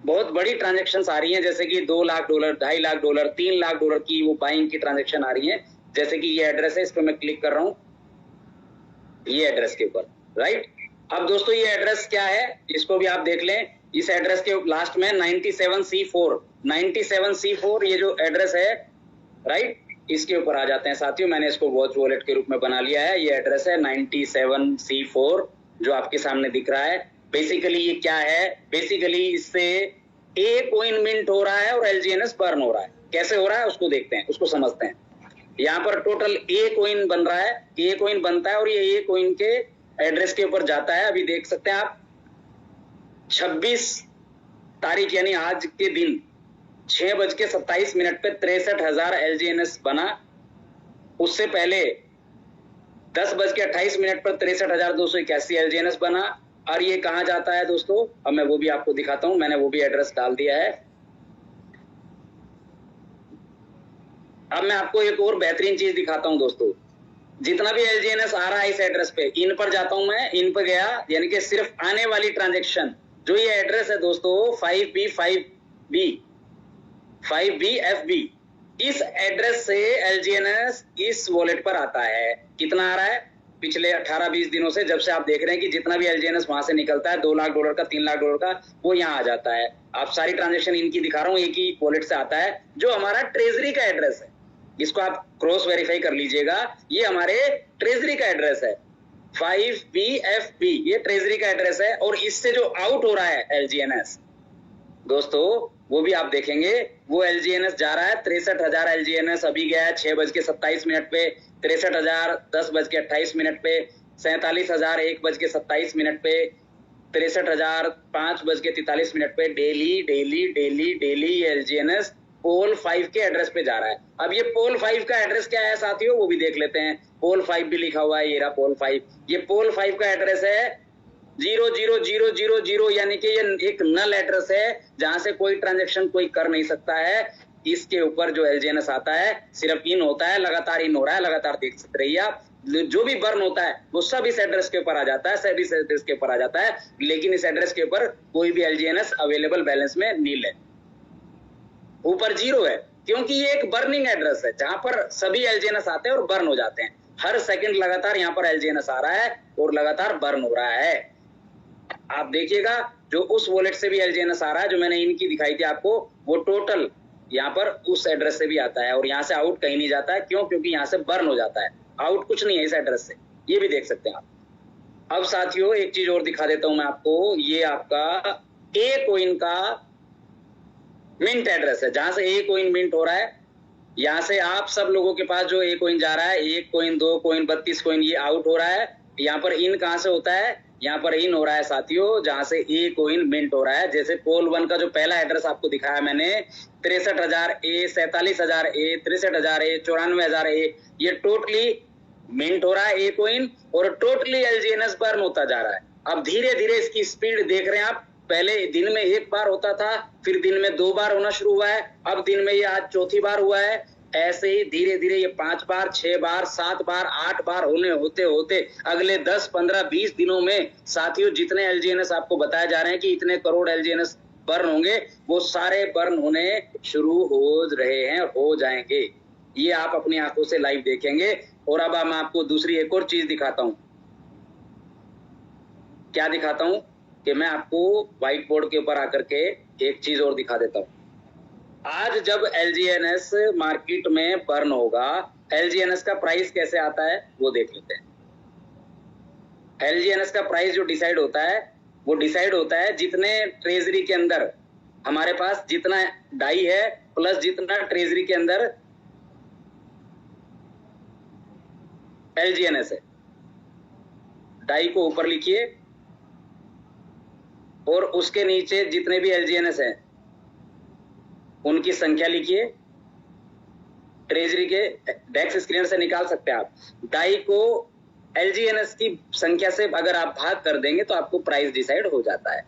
बहुत बड़ी ट्रांजेक्शन आ रही है, जैसे कि $2 लाख, $2.5 लाख, $3 लाख की वो बाइंग की ट्रांजेक्शन आ रही है। जैसे कि ये एड्रेस है, इस पर मैं क्लिक कर रहा हूं, ये एड्रेस के ऊपर, राइट। अब दोस्तों ये एड्रेस क्या है इसको भी आप देख लें। इस एड्रेस के लास्ट में 97C4 ये जो एड्रेस है, राइट, इसके ऊपर आ जाते हैं साथियों। मैंने इसको वॉच वॉलेट के रूप में बना लिया है। ये एड्रेस है 97C4 जो आपके सामने दिख रहा है। बेसिकली ये क्या है, बेसिकली इससे ए कॉइन मिंट हो रहा है और एलजीएनएस बर्न हो रहा है। कैसे हो रहा है उसको देखते हैं, उसको समझते हैं। यहाँ पर टोटल ए कॉइन बन रहा है, ए कॉइन बनता है और ये ए कॉइन के एड्रेस के ऊपर जाता है। अभी देख सकते हैं आप 26 तारीख यानी आज के दिन 6:27 पे 63,000 LGNS बना। उससे पहले 10:28 पर 63,281 LGNS बना। और ये कहां जाता है दोस्तों, अब मैं वो भी आपको दिखाता हूं, मैंने वो भी एड्रेस डाल दिया है। अब मैं आपको एक और बेहतरीन चीज दिखाता हूं दोस्तों, जितना भी LGNS आ रहा है इस एड्रेस पे, इन पर जाता हूं मैं, इन पर गया यानी कि सिर्फ आने वाली ट्रांजेक्शन, जो ये एड्रेस है दोस्तों 5BFB, इस एड्रेस से LGNS इस वॉलेट पर आता है। कितना आ रहा है पिछले 18-20 दिनों से, जब से आप देख रहे हैं कि जितना भी LGNS वहां से निकलता है $2 लाख का, $3 लाख का, वो यहाँ आ जाता है। आप सारी ट्रांजेक्शन इनकी दिखा रहा हूँ, एक ही वॉलेट से आता है, जो हमारा ट्रेजरी का एड्रेस है। इसको आप क्रॉस वेरीफाई कर लीजिएगा, ये हमारे ट्रेजरी का एड्रेस है 5BFB, ये ट्रेजरी का एड्रेस है। और इससे जो आउट हो रहा है LGNS दोस्तों, वो भी आप देखेंगे, वो LGNS जा रहा है 63,000 LGNS अभी गया है 6:27 पे, 63,000 10:28 पे, 47,000 1:27 पे, 63,000 5:43 पे, डेली LGNS पोल 5 के एड्रेस पे जा रहा है। अब ये पोल 5 का एड्रेस क्या है साथियों, वो भी देख लेते हैं। पोल 5 भी लिखा हुआ है, ये रहा पोल 5। ये पोल 5 का एड्रेस है 00000, यानी कि ये एक नल एड्रेस है, जहां से कोई ट्रांजेक्शन कोई कर नहीं सकता है। इसके ऊपर जो LGNS आता है सिर्फ इन होता है, लगातार इन हो रहा है, लगातार देख सकते रहिए आप। जो भी बर्न होता है वो सब इस एड्रेस के ऊपर आ जाता है, सब इस एड्रेस के ऊपर आ जाता है, लेकिन इस एड्रेस के ऊपर कोई भी LGNS अवेलेबल बैलेंस में नील है, ऊपर 0 है, क्योंकि ये एक बर्निंग एड्रेस है जहां पर सभी LGNS आते हैं और बर्न हो जाते हैं। हर सेकंड लगातार यहाँ पर LGNS आ रहा है और लगातार बर्न हो रहा है। आप देखिएगा जो उस वॉलेट से भी LGNS आ रहा है, जो मैंने इनकी दिखाई थी आपको, वो टोटल यहाँ पर उस एड्रेस से भी आता है और यहाँ से आउट कहीं नहीं जाता है। क्यों? क्योंकि यहाँ से बर्न हो जाता है, आउट कुछ नहीं है इस एड्रेस से, ये भी देख सकते हैं आप। अब साथियों एक चीज और दिखा देता हूं मैं आपको, ये आपका ए कॉइन का मिंट एड्रेस है, जहां से ए कॉइन मिंट हो रहा है। यहां से आप सब लोगों के पास जो ए कॉइन जा रहा है, 1 कॉइन 2 कॉइन 32 कॉइन, ये आउट हो रहा है। यहाँ पर इन कहां से होता है, यहाँ पर इन हो रहा है साथियों, जहां से ए कॉइन मिंट हो रहा है। जैसे पोल 1 का जो पहला एड्रेस आपको दिखाया मैंने 63,000 ए, 47,000 ए, 63,000 ए, 94,000 ए, ये टोटली मिंट हो रहा है ए कॉइन और टोटली LGNS बर्न होता जा रहा है। अब धीरे धीरे इसकी स्पीड देख रहे हैं आप, पहले दिन में 1 बार होता था, फिर दिन में 2 बार होना शुरू हुआ है, अब दिन में ये आज चौथी बार हुआ है। ऐसे ही धीरे धीरे ये 5 बार 6 बार 7 बार 8 बार होने होते होते अगले 10 15 20 दिनों में साथियों जितने LGNS आपको बताए जा रहे हैं कि इतने करोड़ LGNS बर्न होंगे, वो सारे बर्न होने शुरू हो रहे हैं, हो जाएंगे। ये आप अपनी आंखों से लाइव देखेंगे। और अब मैं आपको दूसरी एक और चीज दिखाता हूं। क्या दिखाता हूं कि मैं आपको व्हाइट बोर्ड के ऊपर आकर के एक चीज और दिखा देता हूं। आज जब LGNS मार्केट में बर्न होगा, LGNS का प्राइस कैसे आता है वो देख लेते हैं। LGNS का प्राइस जो डिसाइड होता है, वो डिसाइड होता है जितने ट्रेजरी के अंदर हमारे पास जितना डाई है प्लस जितना ट्रेजरी के अंदर LGNS है। डाई को ऊपर लिखिए और उसके नीचे जितने भी LGNS हैं उनकी संख्या लिखिए। ट्रेजरी के डेक्स स्क्रीनर से निकाल सकते हैं आप। डाई को LGNS की संख्या से अगर आप भाग कर देंगे तो आपको प्राइस डिसाइड हो जाता है।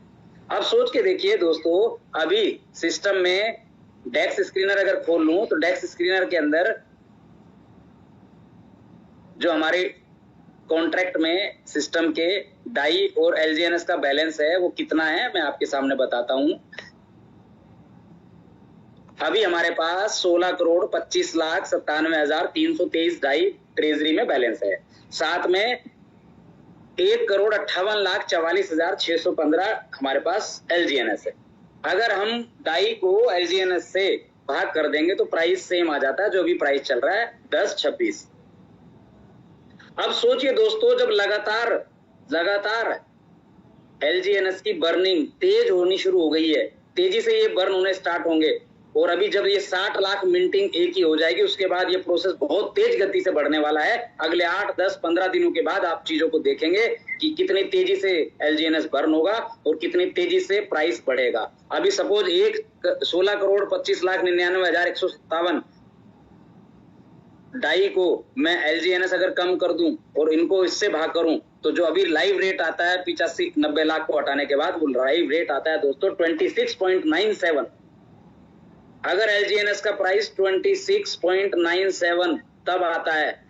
अब सोच के देखिए दोस्तों, अभी सिस्टम में डेक्स स्क्रीनर अगर खोल लूं तो डेक्स स्क्रीनर के अंदर जो हमारे कॉन्ट्रैक्ट में सिस्टम के डाई और LGNS का बैलेंस है वो कितना है, मैं आपके सामने बताता हूं। अभी हमारे पास 16,25,97,323 डाई ट्रेजरी में बैलेंस है। साथ में 1,58,44,615 हमारे पास LGNS है। अगर हम डाई को LGNS से भाग कर देंगे तो प्राइस सेम आ जाता है, जो भी प्राइस चल रहा है 10.26। अब सोचिए दोस्तों, जब लगातार LGNS की बर्निंग तेज होनी शुरू हो गई है, तेजी से ये बर्न होने स्टार्ट होंगे, और अभी जब ये 60 लाख मिंटिंग एक ही हो जाएगी, उसके बाद ये प्रोसेस बहुत तेज गति से बढ़ने वाला है। अगले 8, 10, 15 दिनों के बाद आप चीजों को देखेंगे कि कितनी तेजी से LGNS बर्न होगा और कितनी तेजी से प्राइस बढ़ेगा। अभी सपोज 16,25,99,157 डाई को मैं LGNS अगर कम कर दूं और इनको इससे भाग करूं, तो जो अभी लाइव रेट आता है 85-90 लाख को हटाने के बाद, वो लाइव रेट आता है दोस्तों 26.97। अगर LGNS का प्राइस 26.97 तब आता है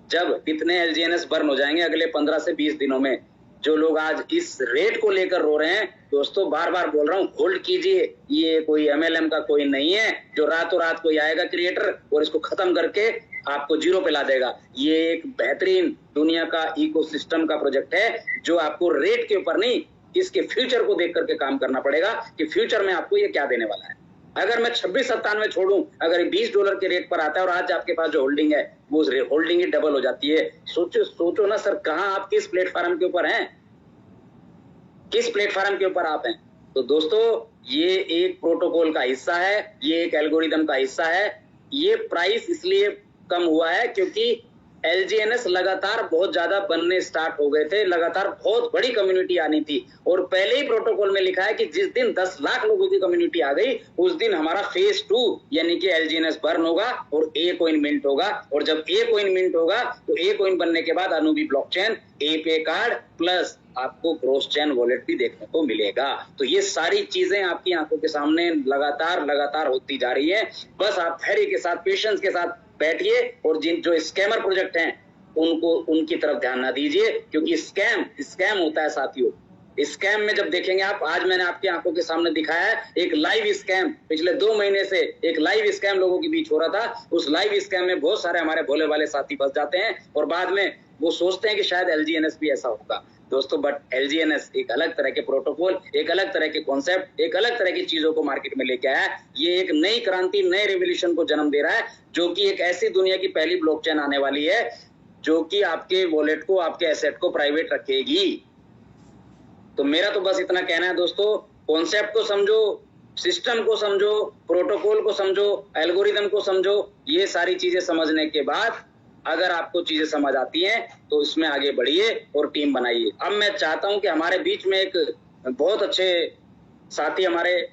जब कितने LGNS बर्न हो जाएंगे अगले 15 से 20 दिनों में। जो लोग आज इस रेट को लेकर रो रहे हैं दोस्तों, बार बार बोल रहा हूं, होल्ड कीजिए। ये कोई MLM का कोई नहीं है जो रातों रात कोई आएगा क्रिएटर और इसको खत्म करके आपको जीरो पे ला देगा। ये एक बेहतरीन दुनिया का इकोसिस्टम का प्रोजेक्ट है जो आपको रेट के ऊपर नहीं, इसके फ्यूचर को देख करके काम करना पड़ेगा कि फ्यूचर में आपको ये क्या देने वाला है। अगर मैं 26.97 छोड़ूं, अगर $20 के रेट पर आता है और आज आपके पास जो होल्डिंग है वो होल्डिंग ही डबल हो जाती है। सोचो ना सर, कहां आप किस प्लेटफॉर्म के ऊपर हैं, किस प्लेटफॉर्म के ऊपर आप हैं। तो दोस्तों ये एक प्रोटोकॉल का हिस्सा है, ये एक एल्गोरिदम का हिस्सा है। ये प्राइस इसलिए कम हुआ है क्योंकि LGNS लगातार बहुत ज्यादा बनने स्टार्ट हो गए थे, लगातार बहुत बड़ी कम्युनिटी आनी थी और पहले ही प्रोटोकॉल में लिखा है कि जिस दिन 10 लाख लोगों की कम्युनिटी आ गई उस दिन हमारा फेज 2 यानी कि LGNS बर्न होगा और A कॉइन मिंट होगा। और जब A कॉइन मिंट होगा तो A कॉइन बनने के बाद अनुबी ब्लॉकचेन, A पे कार्ड प्लस आपको क्रॉस चेन वॉलेट भी देखने को मिलेगा। तो ये सारी चीजें आपकी आंखों के सामने लगातार होती जा रही है। बस आप धैर्य के साथ, पेशेंस के साथ बैठिए और जिन जो स्कैमर प्रोजेक्ट हैं उनकी तरफ ध्यान ना दीजिए, क्योंकि स्कैम होता है साथियों। स्कैम में जब देखेंगे आप, आज मैंने आपकी आंखों के सामने दिखाया है एक लाइव स्कैम, पिछले 2 महीने से एक लाइव स्कैम लोगों के बीच हो रहा था। उस लाइव स्कैम में बहुत सारे हमारे भोले वाले साथी फंस जाते हैं और बाद में वो सोचते हैं कि शायद LGNS भी ऐसा होगा दोस्तों। बट LGNS एक अलग तरह के प्रोटोकॉल, एक अलग तरह के कॉन्सेप्ट, एक अलग तरह की चीजों को मार्केट में लेके आया है। ये एक नई क्रांति, नए रेवोल्यूशन को जन्म दे रहा है, जो कि एक ऐसी दुनिया की पहली ब्लॉकचेन आने वाली है जो कि आपके वॉलेट को, आपके एसेट को प्राइवेट रखेगी। तो मेरा तो बस इतना कहना है दोस्तों, कॉन्सेप्ट को समझो, सिस्टम को समझो, प्रोटोकॉल को समझो, एल्गोरिदम को समझो। ये सारी चीजें समझने के बाद अगर आपको चीजें समझ आती हैं तो इसमें आगे बढ़िए और टीम बनाइए। अब मैं चाहता हूं कि हमारे बीच में एक बहुत अच्छे साथी हमारे,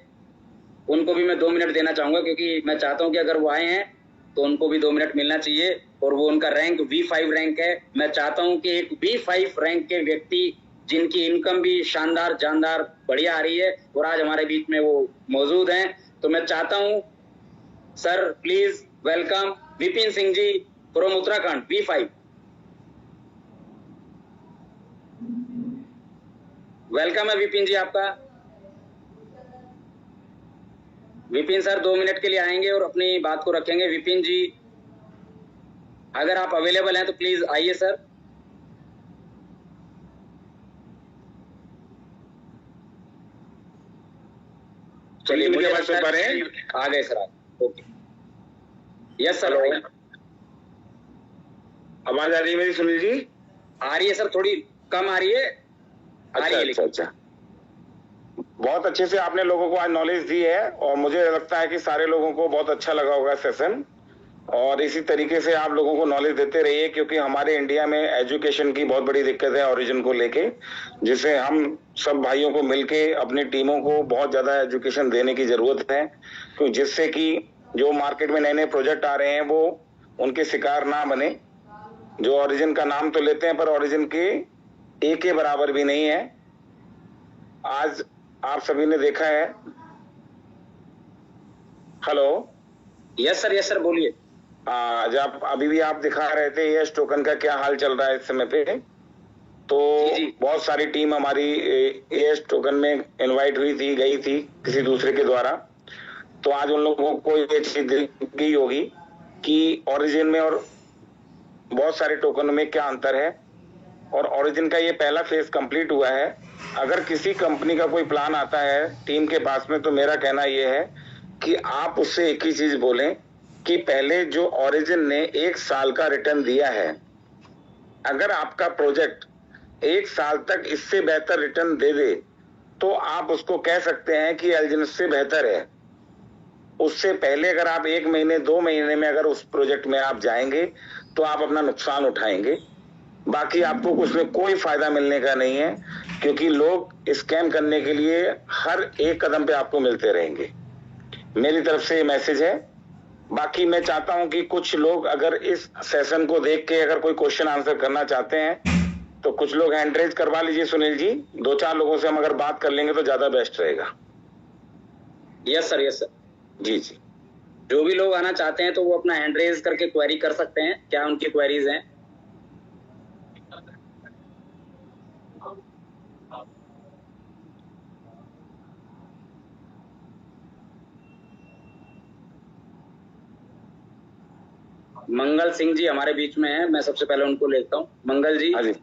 उनको भी मैं 2 मिनट देना चाहूंगा, क्योंकि मैं चाहता हूं कि अगर वो आए हैं तो उनको भी 2 मिनट मिलना चाहिए। और वो उनका रैंक V5 रैंक है। मैं चाहता हूं कि एक V5 रैंक के व्यक्ति जिनकी इनकम भी शानदार, जानदार, बढ़िया आ रही है और आज हमारे बीच में वो मौजूद हैं, तो मैं चाहता हूं sir please welcome Vipin Singh ji from Uttarakhand V5। Welcome है विपिन जी आपका। विपिन सर 2 मिनट के लिए आएंगे और अपनी बात को रखेंगे। विपिन जी अगर आप अवेलेबल हैं तो प्लीज आइए सर। चलिए मुझे आ गए सर आप। Okay, yes sir. आवाज आ रही है मेरी सुनील जी? आ रही है सर, थोड़ी कम आ रही है। अच्छा। बहुत अच्छे से आपने लोगों को आज नॉलेज दी है और मुझे लगता है कि सारे लोगों को बहुत अच्छा लगा होगा सेशन। और इसी तरीके से आप लोगों को नॉलेज देते रहिए, क्योंकि हमारे इंडिया में एजुकेशन की बहुत बड़ी दिक्कत है ओरिजिन को लेके, जिसे हम सब भाइयों को मिलके अपनी टीमों को बहुत ज्यादा एजुकेशन देने की जरूरत है, क्योंकि जिससे कि जो मार्केट में नए नए प्रोजेक्ट आ रहे हैं वो उनके शिकार ना बने। जो ओरिजिन का नाम तो लेते हैं पर ओरिजिन के एक के बराबर भी नहीं है। आज आप सभी ने देखा है। हेलो, यस सर बोलिए। आज आप अभी भी आप दिखा रहे थे एएस टोकन का क्या हाल चल रहा है इस समय पे। तो बहुत सारी टीम हमारी एएस टोकन में इनवाइट हुई थी, गई थी किसी दूसरे के द्वारा। तो आज उन लोगों को ये चीज दिखी होगी कि ओरिजिन में और बहुत सारे टोकन में क्या अंतर है। और ओरिजिन का ये पहला फेज कंप्लीट हुआ है। अगर किसी कंपनी का कोई प्लान आता है टीम के पास में, तो मेरा कहना ये है कि आप उससे एक ही चीज बोलें कि पहले जो ओरिजिन ने 1 साल का रिटर्न दिया है, अगर आपका प्रोजेक्ट 1 साल तक इससे बेहतर रिटर्न दे दे तो आप उसको कह सकते हैं कि LGNS से बेहतर है। उससे पहले अगर आप 1 महीने 2 महीने में अगर उस प्रोजेक्ट में आप जाएंगे तो आप अपना नुकसान उठाएंगे। बाकी आपको उसमें कोई फायदा मिलने का नहीं है, क्योंकि लोग स्कैम करने के लिए हर एक कदम पे आपको मिलते रहेंगे। मेरी तरफ से ये मैसेज है। बाकी मैं चाहता हूं कि कुछ लोग अगर इस सेशन को देख के अगर कोई क्वेश्चन आंसर करना चाहते हैं तो कुछ लोग हैंड रेज करवा लीजिए। सुनील जी, 2-4 लोगों से हम अगर बात कर लेंगे तो ज्यादा बेस्ट रहेगा। Yes sir, yes sir. जी जी, जो भी लोग आना चाहते हैं तो वो अपना हैंड रेज करके क्वेरी कर सकते हैं। क्या उनकी क्वेरीज हैं? मंगल सिंह जी हमारे बीच में है, मैं सबसे पहले उनको लेता हूँ। मंगल जी। हाँ जी।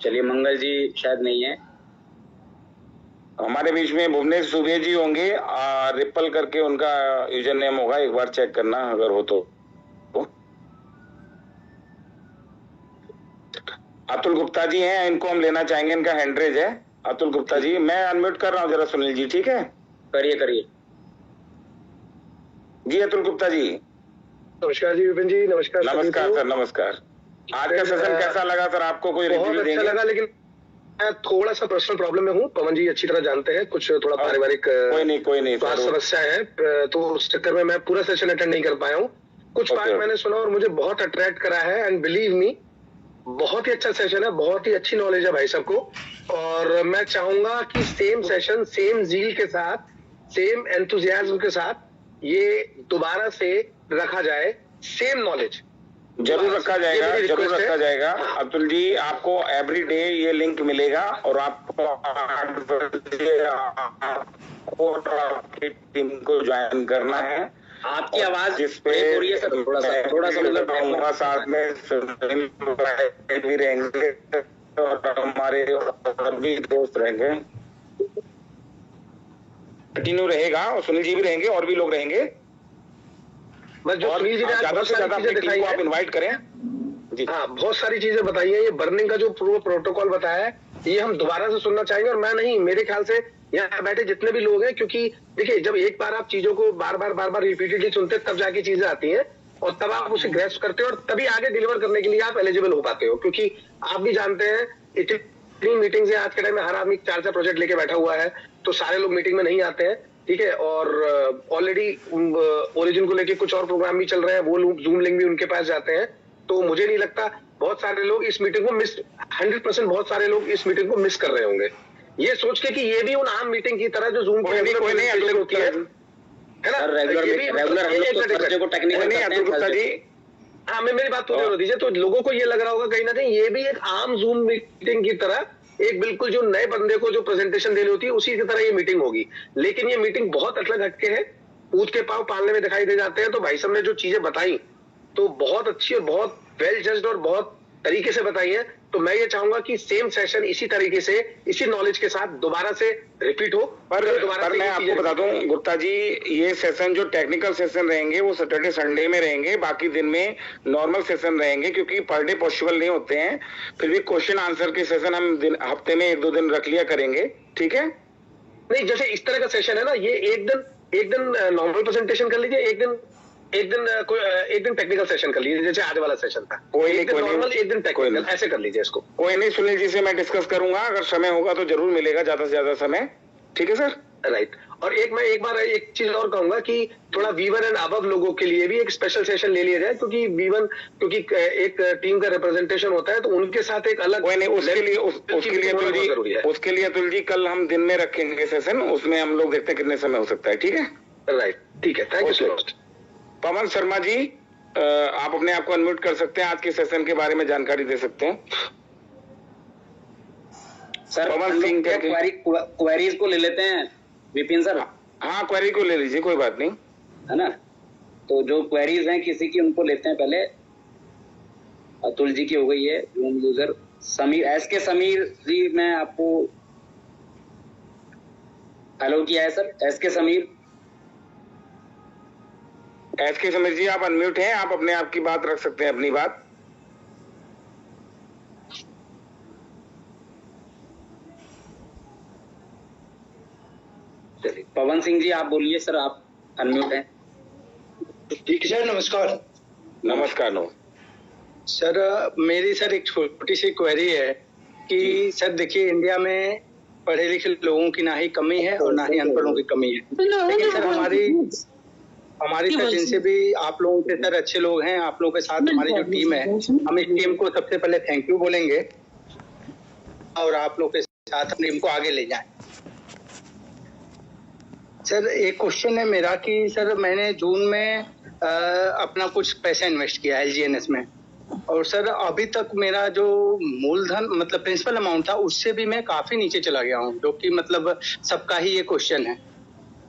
चलिए, मंगल जी शायद नहीं है हमारे बीच में। भुवनेश सुबे जी होंगे, रिपल करके उनका यूजर नेम होगा, एक बार चेक करना अगर हो तो। अतुल गुप्ता जी हैं, इनको हम लेना चाहेंगे, इनका हैंडरेज है। अतुल गुप्ता जी, मैं अनम्यूट कर रहा हूँ जरा सुनील जी, ठीक है? करिए करिए जी अतुल गुप्ता जी। नमस्कार जी विपिन जी। नमस्कार सर, नमस्कार। आज का सेशन कैसा लगा सर आपको? कोई रिव्यू देंगे? बहुत अच्छा लगा, लेकिन मैं थोड़ा सा पर्सनल प्रॉब्लम में हूँ। पवन जी अच्छी तरह जानते हैं, कुछ थोड़ा पारिवारिक कोई नहीं स्वास्थ्य समस्या है, तो उस चक्कर में मैं पूरा सेशन अटेंड नहीं कर पाया हूँ। कुछ पार्ट मैंने सुना और मुझे बहुत अट्रैक्ट करा है, एंड बिलीव मी बहुत ही अच्छा सेशन है, बहुत ही अच्छी नॉलेज है भाई सबको। और मैं चाहूंगा कि सेम सेशन, सेम जील के साथ, सेम एंथुजियाज्म के साथ ये दोबारा से रखा जाए। सेम नॉलेज जरूर रखा जाएगा, जरूर रखा जाएगा। अतुल जी, आपको एवरी डे ये लिंक मिलेगा और आपको 8 बजे आपकी टीम को ज्वाइन करना है। आपकी आवाज जिस पे थोड़ा सा मतलब रहूंगा, साथ में भी रहेंगे और हमारे और भी दोस्त रहेंगे, कंटिन्यू रहेगा, और सुनील जी भी रहेंगे और भी लोग रहेंगे। बस जो सुनील जी ने ज्यादा से ज्यादा अपनी टीम को आप इनवाइट करें। जी हाँ, बहुत सारी चीजें बताई है। ये बर्निंग का जो प्रोटोकॉल बताया है, ये हम दोबारा से सुनना चाहेंगे। और मैं नहीं, मेरे ख्याल से यहाँ बैठे जितने भी लोग हैं, क्योंकि देखिए जब एक बार आप चीजों को बार बार रिपीटेडली सुनते हैं, तब जाके चीजें आती हैं और तब आप उसे ग्रेस्प करते हो और तभी आगे डिलीवर करने के लिए आप एलिजिबल हो पाते हो। क्योंकि आप भी जानते हैं इतनी मीटिंग्स है आज के टाइम में, हर आदमी 4-4 प्रोजेक्ट लेके बैठा हुआ है, तो सारे लोग मीटिंग में नहीं आते हैं, ठीक है। और ऑलरेडी ओरिजिन को लेके कुछ और प्रोग्राम भी चल रहे हैं, वो जूम लिंक भी उनके पास जाते हैं। तो मुझे नहीं लगता बहुत सारे लोग इस मीटिंग को 100% बहुत सारे लोग इस मीटिंग को मिस कर रहे होंगे, ये सोच के कि ये भी उन आम मीटिंग की तरह जो जूम कोई नहीं होती है ना, हाँ, मेरी बात पूरी हो दीजिए। तो लोगों को ये लग रहा होगा कहीं ना कहीं ये भी एक आम जूम मीटिंग की तरह, एक बिल्कुल जो नए बंदे को जो प्रेजेंटेशन देनी होती है उसी की तरह ये मीटिंग होगी। लेकिन ये मीटिंग बहुत अलग हटके है, ऊँट के पांव पालने में दिखाई दे जाते हैं। तो भाई साहब ने जो चीजें बताई तो बहुत अच्छी और बहुत वेल जज्ड और बहुत तरीके से बताई है। तो मैं ये चाहूंगा कि सेम सेशन इसी तरीके से, इसी नॉलेज के साथ दोबारा से रिपीट हो। पर मैं आपको बता दूं गुप्ता जी, ये सेशन जो टेक्निकल सेशन रहेंगे वो सैटरडे संडे में रहेंगे, बाकी दिन में नॉर्मल सेशन रहेंगे, क्योंकि पर डे पॉसिबल नहीं होते हैं। फिर भी क्वेश्चन आंसर के सेशन हम हफ्ते में 1-2 दिन रख लिया करेंगे, ठीक है? नहीं, जैसे इस तरह का सेशन है ना, ये एक दिन नॉर्मल प्रेजेंटेशन कर लीजिए, एक दिन टेक्निकल सेशन कर लीजिए, जैसे आज वाला सेशन था। एक दिन नॉर्मल, एक दिन टेक्निकल, ऐसे कर लीजिए इसको। कोई नहीं, सुनील जी से मैं डिस्कस करूंगा, अगर समय होगा तो जरूर मिलेगा ज्यादा से ज्यादा समय, ठीक है सर? राइट। और एक चीज और कहूंगा कि थोड़ा V1 एंड अबव लोगों के लिए भी एक स्पेशल सेशन ले लिया जाए, क्योंकि एक टीम का रिप्रेजेंटेशन होता है, तो उनके साथ एक अलग, कोई नहीं, उसके लिए अतुल जी कल हम दिन में रखेंगे सेशन, उसमें हम लोग देखते हैं कितने समय हो सकता है, ठीक है? राइट, ठीक है, thank you so much. Pawan Sharma ji, आप अपने आप को अनम्यूट कर सकते हैं, आज के सेशन के बारे में जानकारी दे सकते हैं सर। पवन सिंह क्वेरीज को ले लेते हैं विपिन सर। हाँ, क्वेरी को ले लीजिए, कोई बात नहीं, है ना। तो जो क्वेरीज हैं किसी की, उनको लेते हैं पहले। अतुल जी की हो गई है जूम यूजर। समीर जी, मैं आपको हेलो किया है सर। समीर जी, आप अनम्यूट हैं, आप अपने आप की बात रख सकते हैं, अपनी बात। चलिए पवन सिंह जी आप बोलिए सर, आप अनम्यूट हैं। ठीक सर, नमस्कार। नमस्कार। नो सर मेरी सर एक छोटी सी क्वेरी है कि सर देखिए इंडिया में पढ़े लिखे लोगों की ना ही कमी है और ना ही अनपढ़ों की कमी है, लेकिन सर हमारी सर जिनसे भी आप लोगों के सर अच्छे लोग हैं, आप लोगों के साथ हमारी जो टीम है, हम इस टीम को सबसे पहले थैंक यू बोलेंगे और आप लोग के साथ टीम को आगे ले जाएं। सर एक क्वेश्चन है मेरा कि सर मैंने जून में अपना कुछ पैसा इन्वेस्ट किया LGNS में, और सर अभी तक मेरा जो मूलधन मतलब प्रिंसिपल अमाउंट था उससे भी मैं काफी नीचे चला गया हूँ, जो कि मतलब सबका ही ये क्वेश्चन है।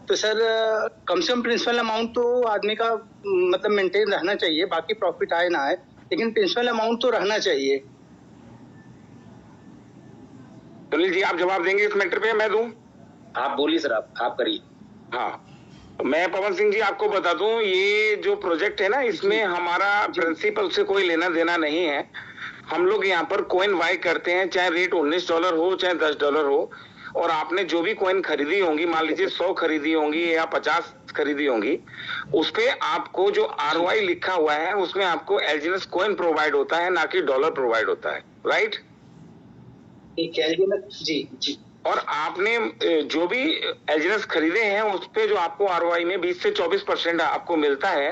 तो सर कम से कम प्रिंसिपल अमाउंट तो आदमी का मतलब मेंटेन रहना चाहिए, बाकी प्रॉफिट आए ना आए, लेकिन प्रिंसिपल अमाउंट तो रहना चाहिए। सुनील जी आप जवाब देंगे इस मैटर पे, मैं दूं? आप बोलिए सर, आप करिए। हाँ, मैं पवन सिंह जी आपको बता दूं, ये जो प्रोजेक्ट है ना, इसमें हमारा प्रिंसिपल से कोई लेना देना नहीं है। हम लोग यहाँ पर कॉइन बाय करते हैं, चाहे रेट $19 हो चाहे $10 हो, और आपने जो भी कॉइन खरीदी होंगी, मान लीजिए 100 खरीदी होंगी या 50 खरीदी होंगी, उस पे आपको जो ROI लिखा हुआ है उसमें आपको LGNS कॉइन प्रोवाइड होता है, ना कि डॉलर प्रोवाइड होता है। राइट? जी जी। और आपने जो भी LGNS खरीदे हैं उस पे जो आपको ROI में 20 से 24% आपको मिलता है,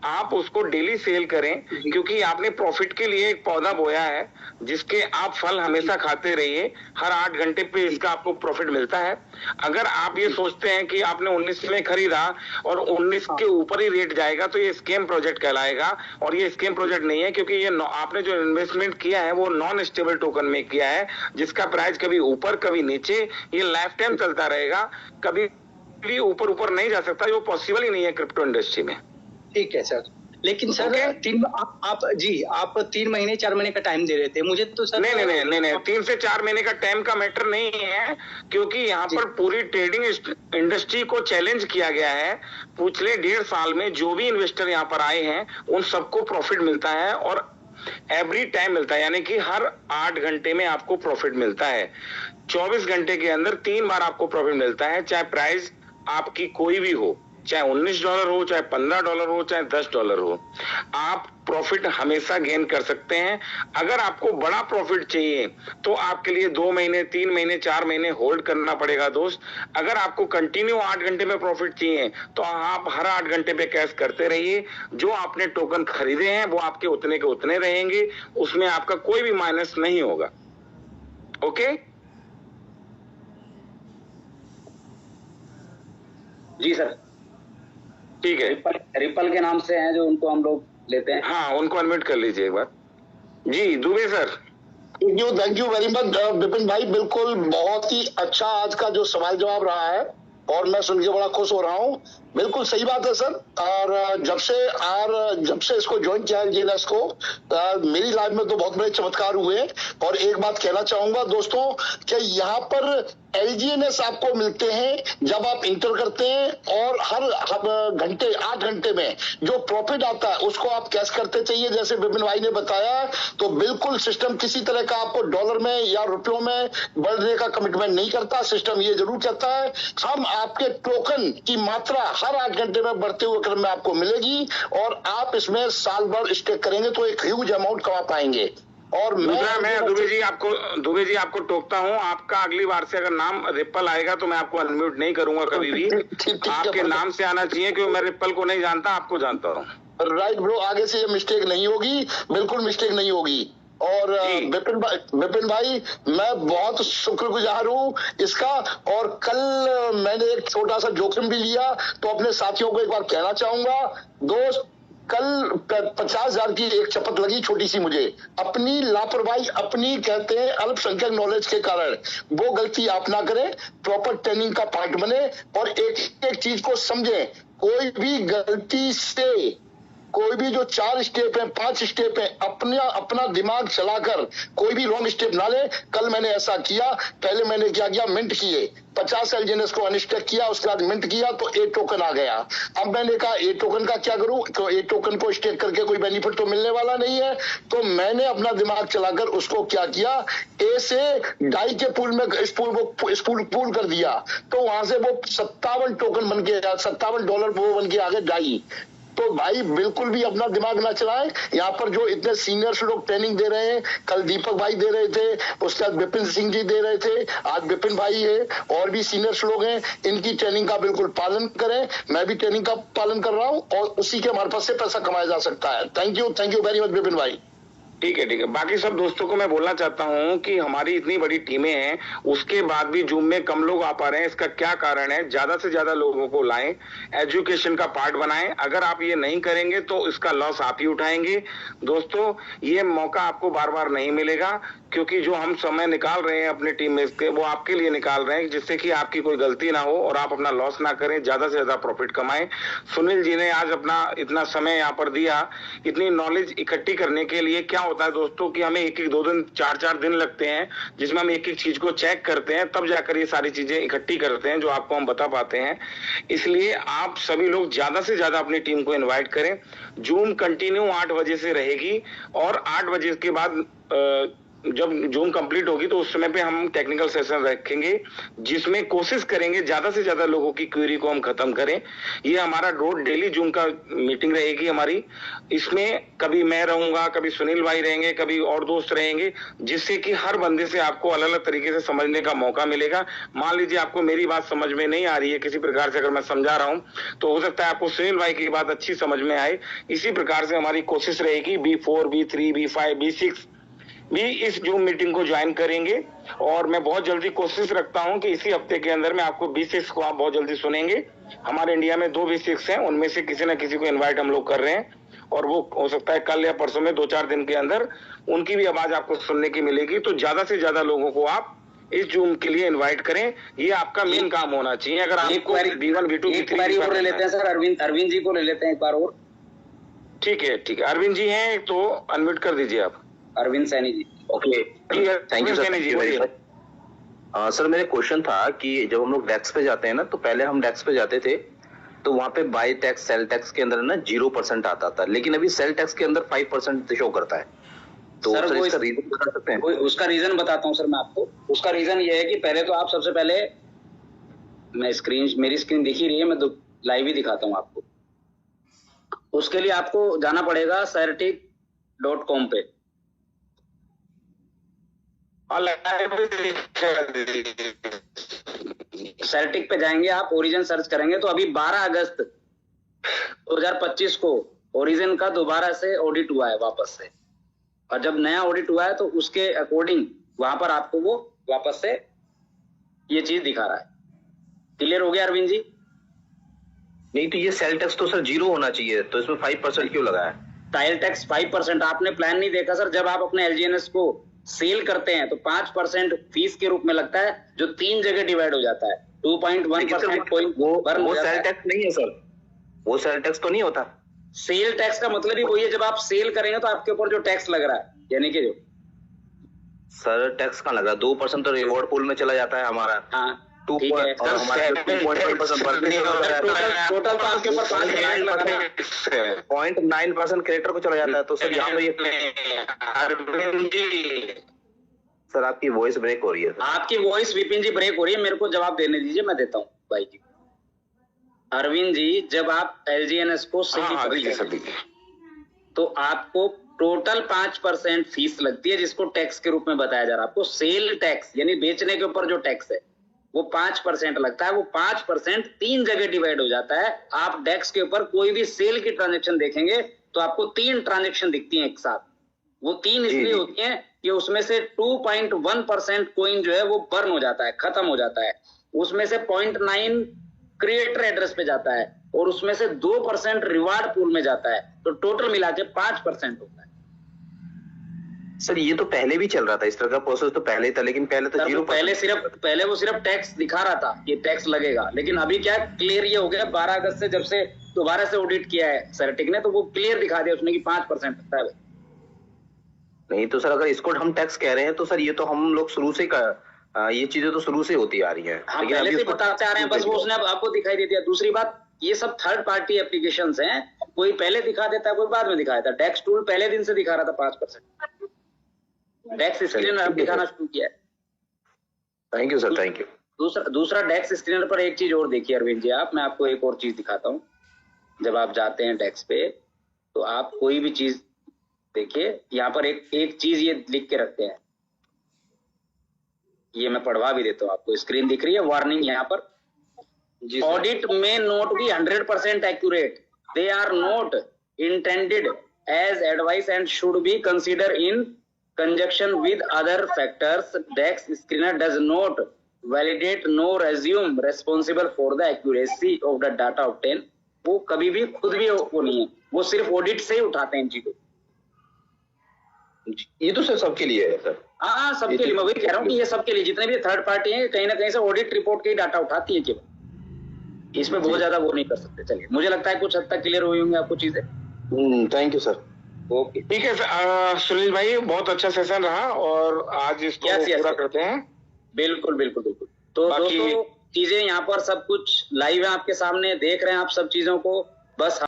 आप उसको डेली सेल करें, क्योंकि आपने प्रॉफिट के लिए एक पौधा बोया है जिसके आप फल हमेशा खाते रहिए। हर 8 घंटे पे इसका आपको प्रॉफिट मिलता है। अगर आप ये सोचते हैं कि आपने 19 में खरीदा और 19 के ऊपर ही रेट जाएगा तो ये स्कैम प्रोजेक्ट कहलाएगा, और ये स्कैम प्रोजेक्ट नहीं है, क्योंकि ये आपने जो इन्वेस्टमेंट किया है वो नॉन स्टेबल टोकन में किया है, जिसका प्राइस कभी ऊपर कभी नीचे, ये लाइफ टाइम चलता रहेगा, कभी भी ऊपर ऊपर नहीं जा सकता, जो पॉसिबल ही नहीं है क्रिप्टो इंडस्ट्री में। ठीक है सर, लेकिन सर आप 3 महीने 4 महीने का टाइम दे रहे थे मुझे, तो सर नहीं 3 से 4 महीने का टाइम का मैटर नहीं है, क्योंकि यहाँ पर पूरी ट्रेडिंग इंडस्ट्री को चैलेंज किया गया है। पिछले 1.5 साल में जो भी इन्वेस्टर यहाँ पर आए हैं उन सबको प्रॉफिट मिलता है, और एवरी टाइम मिलता है, यानी कि हर 8 घंटे में आपको प्रॉफिट मिलता है। 24 घंटे के अंदर 3 बार आपको प्रॉफिट मिलता है, चाहे प्राइस आपकी कोई भी हो, चाहे $19 हो, चाहे $15 हो, चाहे $10 हो, आप प्रॉफिट हमेशा गेन कर सकते हैं। अगर आपको बड़ा प्रॉफिट चाहिए तो आपके लिए 2 महीने 3 महीने 4 महीने होल्ड करना पड़ेगा दोस्त। अगर आपको कंटिन्यू 8 घंटे में प्रॉफिट चाहिए तो आप हर 8 घंटे पे कैश करते रहिए। जो आपने टोकन खरीदे हैं वो आपके उतने के उतने रहेंगे, उसमें आपका कोई भी माइनस नहीं होगा। ओके जी सर, ठीक है। रिपल के नाम से हैं जो, उनको हम लोग लेते हैं। हाँ, उनको अनम्यूट कर लीजिए एक बार। जी Dubey sir. Thank you very much Vipin भाई, बिल्कुल बहुत ही अच्छा आज का जो सवाल जवाब रहा है और मैं सुन के बड़ा खुश हो रहा हूँ। बिल्कुल सही बात है सर। और जब से इसको ज्वाइन किया LGNS को मेरी लाइफ में तो बहुत बड़े चमत्कार हुए। और एक बात कहना चाहूंगा दोस्तों कि यहाँ पर LGNS आपको मिलते हैं जब आप इंटर करते हैं, और हर घंटे 8 घंटे में जो प्रॉफिट आता है उसको आप कैश करते चाहिए। जैसे विपिन भाई ने बताया, तो बिल्कुल सिस्टम किसी तरह का आपको डॉलर में या रुपयों में बढ़ने का कमिटमेंट नहीं करता। सिस्टम ये जरूर कहता है हम आपके टोकन की मात्रा हर 8 घंटे में बढ़ते हुए क्रम में आपको मिलेगी, और आप इसमें साल भर स्टेक करेंगे तो एक ह्यूज अमाउंट कमा पाएंगे। और मैं दुबे जी आपको टोकता हूँ, आपका अगली बार से अगर नाम रिपल आएगा तो मैं आपको अनम्यूट नहीं करूंगा कभी भी। आपके नाम से आना चाहिए, क्योंकि मैं रिपल को नहीं जानता, आपको जानता हूँ। राइट ब्रो, आगे से ये मिस्टेक नहीं होगी, बिल्कुल मिस्टेक नहीं होगी। और विपिन भाई मैं बहुत शुक्रगुजार हूँ इसका। और कल मैंने एक छोटा सा जोखिम भी लिया, तो अपने साथियों को एक बार कहना चाहूंगा दोस्त, कल 50,000 की एक चपत लगी छोटी सी मुझे, अपनी लापरवाही, अपनी कहते हैं अल्पसंख्यक नॉलेज के कारण। वो गलती आप ना करें, प्रॉपर ट्रेनिंग का पार्ट बने और एक एक चीज को समझें। कोई भी गलती से कोई भी जो 4 स्टेप है, 5 स्टेप है, अपना दिमाग चलाकर कोई भी रॉन्ग स्टेप ना ले। कल मैंने ऐसा किया, पहले मैंने क्या किया, मिंट किए, 50 एलजीएनएस को अनस्टेक किया, उसके बाद मिंट किया तो ए टोकन आ गया। अब मैंने कहा ए टोकन का क्या करूं, तो ए टोकन को स्टेक करके कोई बेनिफिट तो मिलने वाला नहीं है, तो मैंने अपना दिमाग चलाकर उसको क्या किया, ए से डाई के पूल में पूल कर दिया, तो वहां से वो 57 टोकन बन के, $57 वो बन के आ गए डाई। तो भाई बिल्कुल भी अपना दिमाग ना चलाएं। यहाँ पर जो इतने सीनियर्स लोग ट्रेनिंग दे रहे हैं, कल दीपक भाई दे रहे थे, उसके बाद विपिन सिंह जी दे रहे थे, आज विपिन भाई है, और भी सीनियर्स लोग हैं, इनकी ट्रेनिंग का बिल्कुल पालन करें। मैं भी ट्रेनिंग का पालन कर रहा हूँ और उसी के मार्फत से पैसा कमाया जा सकता है। Thank you very much Vipin भाई। ठीक है। बाकी सब दोस्तों को मैं बोलना चाहता हूं कि हमारी इतनी बड़ी टीमें हैं, उसके बाद भी जूम में कम लोग आ पा रहे हैं। इसका क्या कारण है? ज्यादा से ज्यादा लोगों को लाएं, एजुकेशन का पार्ट बनाएं। अगर आप ये नहीं करेंगे तो इसका लॉस आप ही उठाएंगे। दोस्तों, ये मौका आपको बार बार नहीं मिलेगा, क्योंकि जो हम समय निकाल रहे हैं अपने टीम में के, वो आपके लिए निकाल रहे हैं, जिससे कि आपकी कोई गलती ना हो और आप अपना लॉस ना करें, ज्यादा से ज्यादा प्रॉफिट कमाएं। सुनील जी ने आज अपना इतना समय यहाँ पर दिया, इतनी नॉलेज इकट्ठी करने के लिए। क्या होता है दोस्तों कि हमें 1-1, 2 दिन, 4-4 दिन लगते हैं, जिसमें हम एक एक चीज को चेक करते हैं, तब जाकर ये सारी चीजें इकट्ठी करते हैं जो आपको हम बता पाते हैं। इसलिए आप सभी लोग ज्यादा से ज्यादा अपनी टीम को इन्वाइट करें। जूम कंटिन्यू 8 बजे से रहेगी और 8 बजे के बाद जब जूम कंप्लीट होगी तो उस समय पे हम टेक्निकल सेशन रखेंगे, जिसमें कोशिश करेंगे ज्यादा से ज्यादा लोगों की क्वेरी को हम खत्म करें। ये हमारा रोज डेली जूम का मीटिंग रहेगी हमारी। इसमें कभी मैं रहूंगा, कभी सुनील भाई रहेंगे, कभी और दोस्त रहेंगे, जिससे कि हर बंदे से आपको अलग अलग तरीके से समझने का मौका मिलेगा। मान लीजिए आपको मेरी बात समझ में नहीं आ रही है किसी प्रकार से, अगर मैं समझा रहा हूं तो हो सकता है आपको सुनील भाई की बात अच्छी समझ में आए। इसी प्रकार से हमारी कोशिश रहेगी B4, B3, B5, B6 भी इस जूम मीटिंग को ज्वाइन करेंगे। और मैं बहुत जल्दी कोशिश रखता हूं कि इसी हफ्ते के अंदर में आपको B6 को आप बहुत जल्दी सुनेंगे। हमारे इंडिया में 2 B6 हैं, उनमें से किसी न किसी को इनवाइट हम लोग कर रहे हैं, और वो हो सकता है कल या परसों में 2-4 दिन के अंदर उनकी भी आवाज आपको सुनने की मिलेगी। तो ज्यादा से ज्यादा लोगों को आप इस जूम के लिए इन्वाइट करें, ये आपका मेन काम होना चाहिए। अगर आपको B1, B2, B3 और ले लेते हैं सर, अरविंद जी को ले लेते हैं एक बार और। ठीक है। अरविंद जी हैं तो अनम्यूट कर दीजिए आप। Arvind Saini ji. Okay, thank you sir. Sir मेरे क्वेश्चन था कि जब हम लोग डेस्क पे जाते हैं ना, तो पहले हम डेस्क पे जाते थे तो वहां पे बाय टैक्स सेल टैक्स के अंदर ना 0% आता था, लेकिन अभी सेल टैक्स के अंदर 5% शो करता है। तो सर इसका रीजन बता सकते हैं? उसका रीजन बताता हूँ सर मैं आपको। उसका रीजन ये है कि पहले तो आप सबसे पहले, मेरी स्क्रीन दिख ही रही है, मैं लाइव ही दिखाता हूँ आपको। उसके लिए आपको जाना पड़ेगा certic.com पे। सर्टिक पे जाएंगे आप, ओरिजिन सर्च करेंगे तो अभी 12 अगस्त 2025 को ओरिजिन का दोबारा से ऑडिट हुआ है वापस से, और जब नया ऑडिट हुआ है तो उसके अकॉर्डिंग वहां पर आपको वो वापस से ये चीज दिखा रहा है। क्लियर हो गया अरविंद जी? नहीं तो ये सेल टैक्स तो सर 0 होना चाहिए, तो इसमें 5% क्यों लगा है? सेल टैक्स 5%, आपने प्लान नहीं देखा सर। जब आप अपने एलजीएनएस को सेल करते हैं तो 5% फीस के रूप में लगता है, जो 3 जगह डिवाइड हो जाता है। 2.1% वो सेल टैक्स नहीं है सर, वो सेल टैक्स तो नहीं होता। सेल टैक्स का मतलब ही वही है, जब आप सेल करेंगे तो आपके ऊपर जो टैक्स लग रहा है, यानी कि जो सर टैक्स कहाँ लगा? 2% तो रिवॉर्ड पूल में चला जाता है हमारा। हाँ ठीक है, और हमारा 2.1% टोटल तो आपके ऊपर 0.9% क्रिएटर को चला जाता है। तो सर यहाँ पे सर आपकी वॉइस ब्रेक हो रही है। आपकी वॉइस विपिन जी ब्रेक हो रही है, मेरे को जवाब देने दीजिए, मैं देता हूँ भाई जी। अरविंद जी, जब आप एलजीएनएस को सेल करते हैं तो आपको टोटल 5% फीस लगती है, जिसको टैक्स के रूप में बताया जा रहा है। आपको सेल टैक्स यानी बेचने के ऊपर जो टैक्स है वो 5% लगता है। वो 5% 3 जगह डिवाइड हो जाता है। आप डेस्क के ऊपर कोई भी सेल की ट्रांजेक्शन देखेंगे तो आपको 3 ट्रांजेक्शन दिखती हैं एक साथ। वो 3 इसलिए होती हैं कि उसमें से 2.1% कॉइन जो है वो बर्न हो जाता है, खत्म हो जाता है। उसमें से 0.9 क्रिएटर एड्रेस पे जाता है और उसमें से 2% रिवार्ड पूल में जाता है। तो टोटल मिला के 5% होता है। सर ये तो पहले भी चल रहा था, इस तरह का प्रोसेस तो पहले ही था, लेकिन पहले तो 0%। पहले वो सिर्फ टैक्स दिखा रहा था कि टैक्स लगेगा, लेकिन अभी क्या क्लियर ये हो गया 12 अगस्त से, जब से दोबारा से ऑडिट किया है सेरेटिक ने, तो वो क्लियर दिखा दिया उसने कि 5% है। नहीं तो सर अगर इसको हम टैक्स कह रहे हैं तो सर ये तो हम लोग शुरू से ये चीजें तो शुरू से होती आ रही है, हम पहले से बताते आ रहे हैं, बस वो उसने आपको दिखाई दे दिया। दूसरी बात, ये सब थर्ड पार्टी एप्लीकेशंस हैं, कोई पहले दिखा देता है, कोई बाद में दिखा देता है। टैक्स टूल पहले दिन से दिखा रहा था 5%, टैक्स स्क्रीनर अब दिखाना शुरू किया है। Thank you sir, thank you. दूसरा टैक्स स्क्रीनर पर एक चीज और देखिए अरविंद जी, मैं आपको एक और चीज दिखाता हूँ। जब आप जाते हैं टैक्स पे तो आप कोई भी चीज देखिए, यहाँ पर एक चीज ये लिख के रखते हैं, ये मैं पढ़वा भी देता हूँ आपको, स्क्रीन दिख रही है, वार्निंग यहाँ पर, ऑडिट में not be 100% accurate, they are not intended as advice and should be consider in conjunction with other factors. Tax screener does not validate nor assume responsible for the accuracy of the data obtained. वो कभी भी खुद भी वो नहीं है, वो सिर्फ ऑडिट से ही उठाते हैं इन चीजों। ये तो सर सबके लिए है सर। हाँ सबके लिए, मैं वही कह रहा हूँ कि ये सबके लिए, जितने भी थर्ड पार्टी हैं कहीं ना कहीं से ऑडिट रिपोर्ट के ही डाटा उठाती है केवल, इसमें बहुत ज्यादा वो नहीं कर सकते। चलिए, मुझे लगता है कुछ हद तक क्लियर हुई होंगी आपको चीजें। Thank you sir. ओके ठीक है सुनील भाई, बहुत अच्छा सेशन रहा और आज इसको पूरा करते हैं। बिल्कुल बिल्कुल बिल्कुल। तो दोस्तों चीजें यहाँ पर सब कुछ लाइव है, आपके सामने देख रहे हैं आप सब चीजों को, बस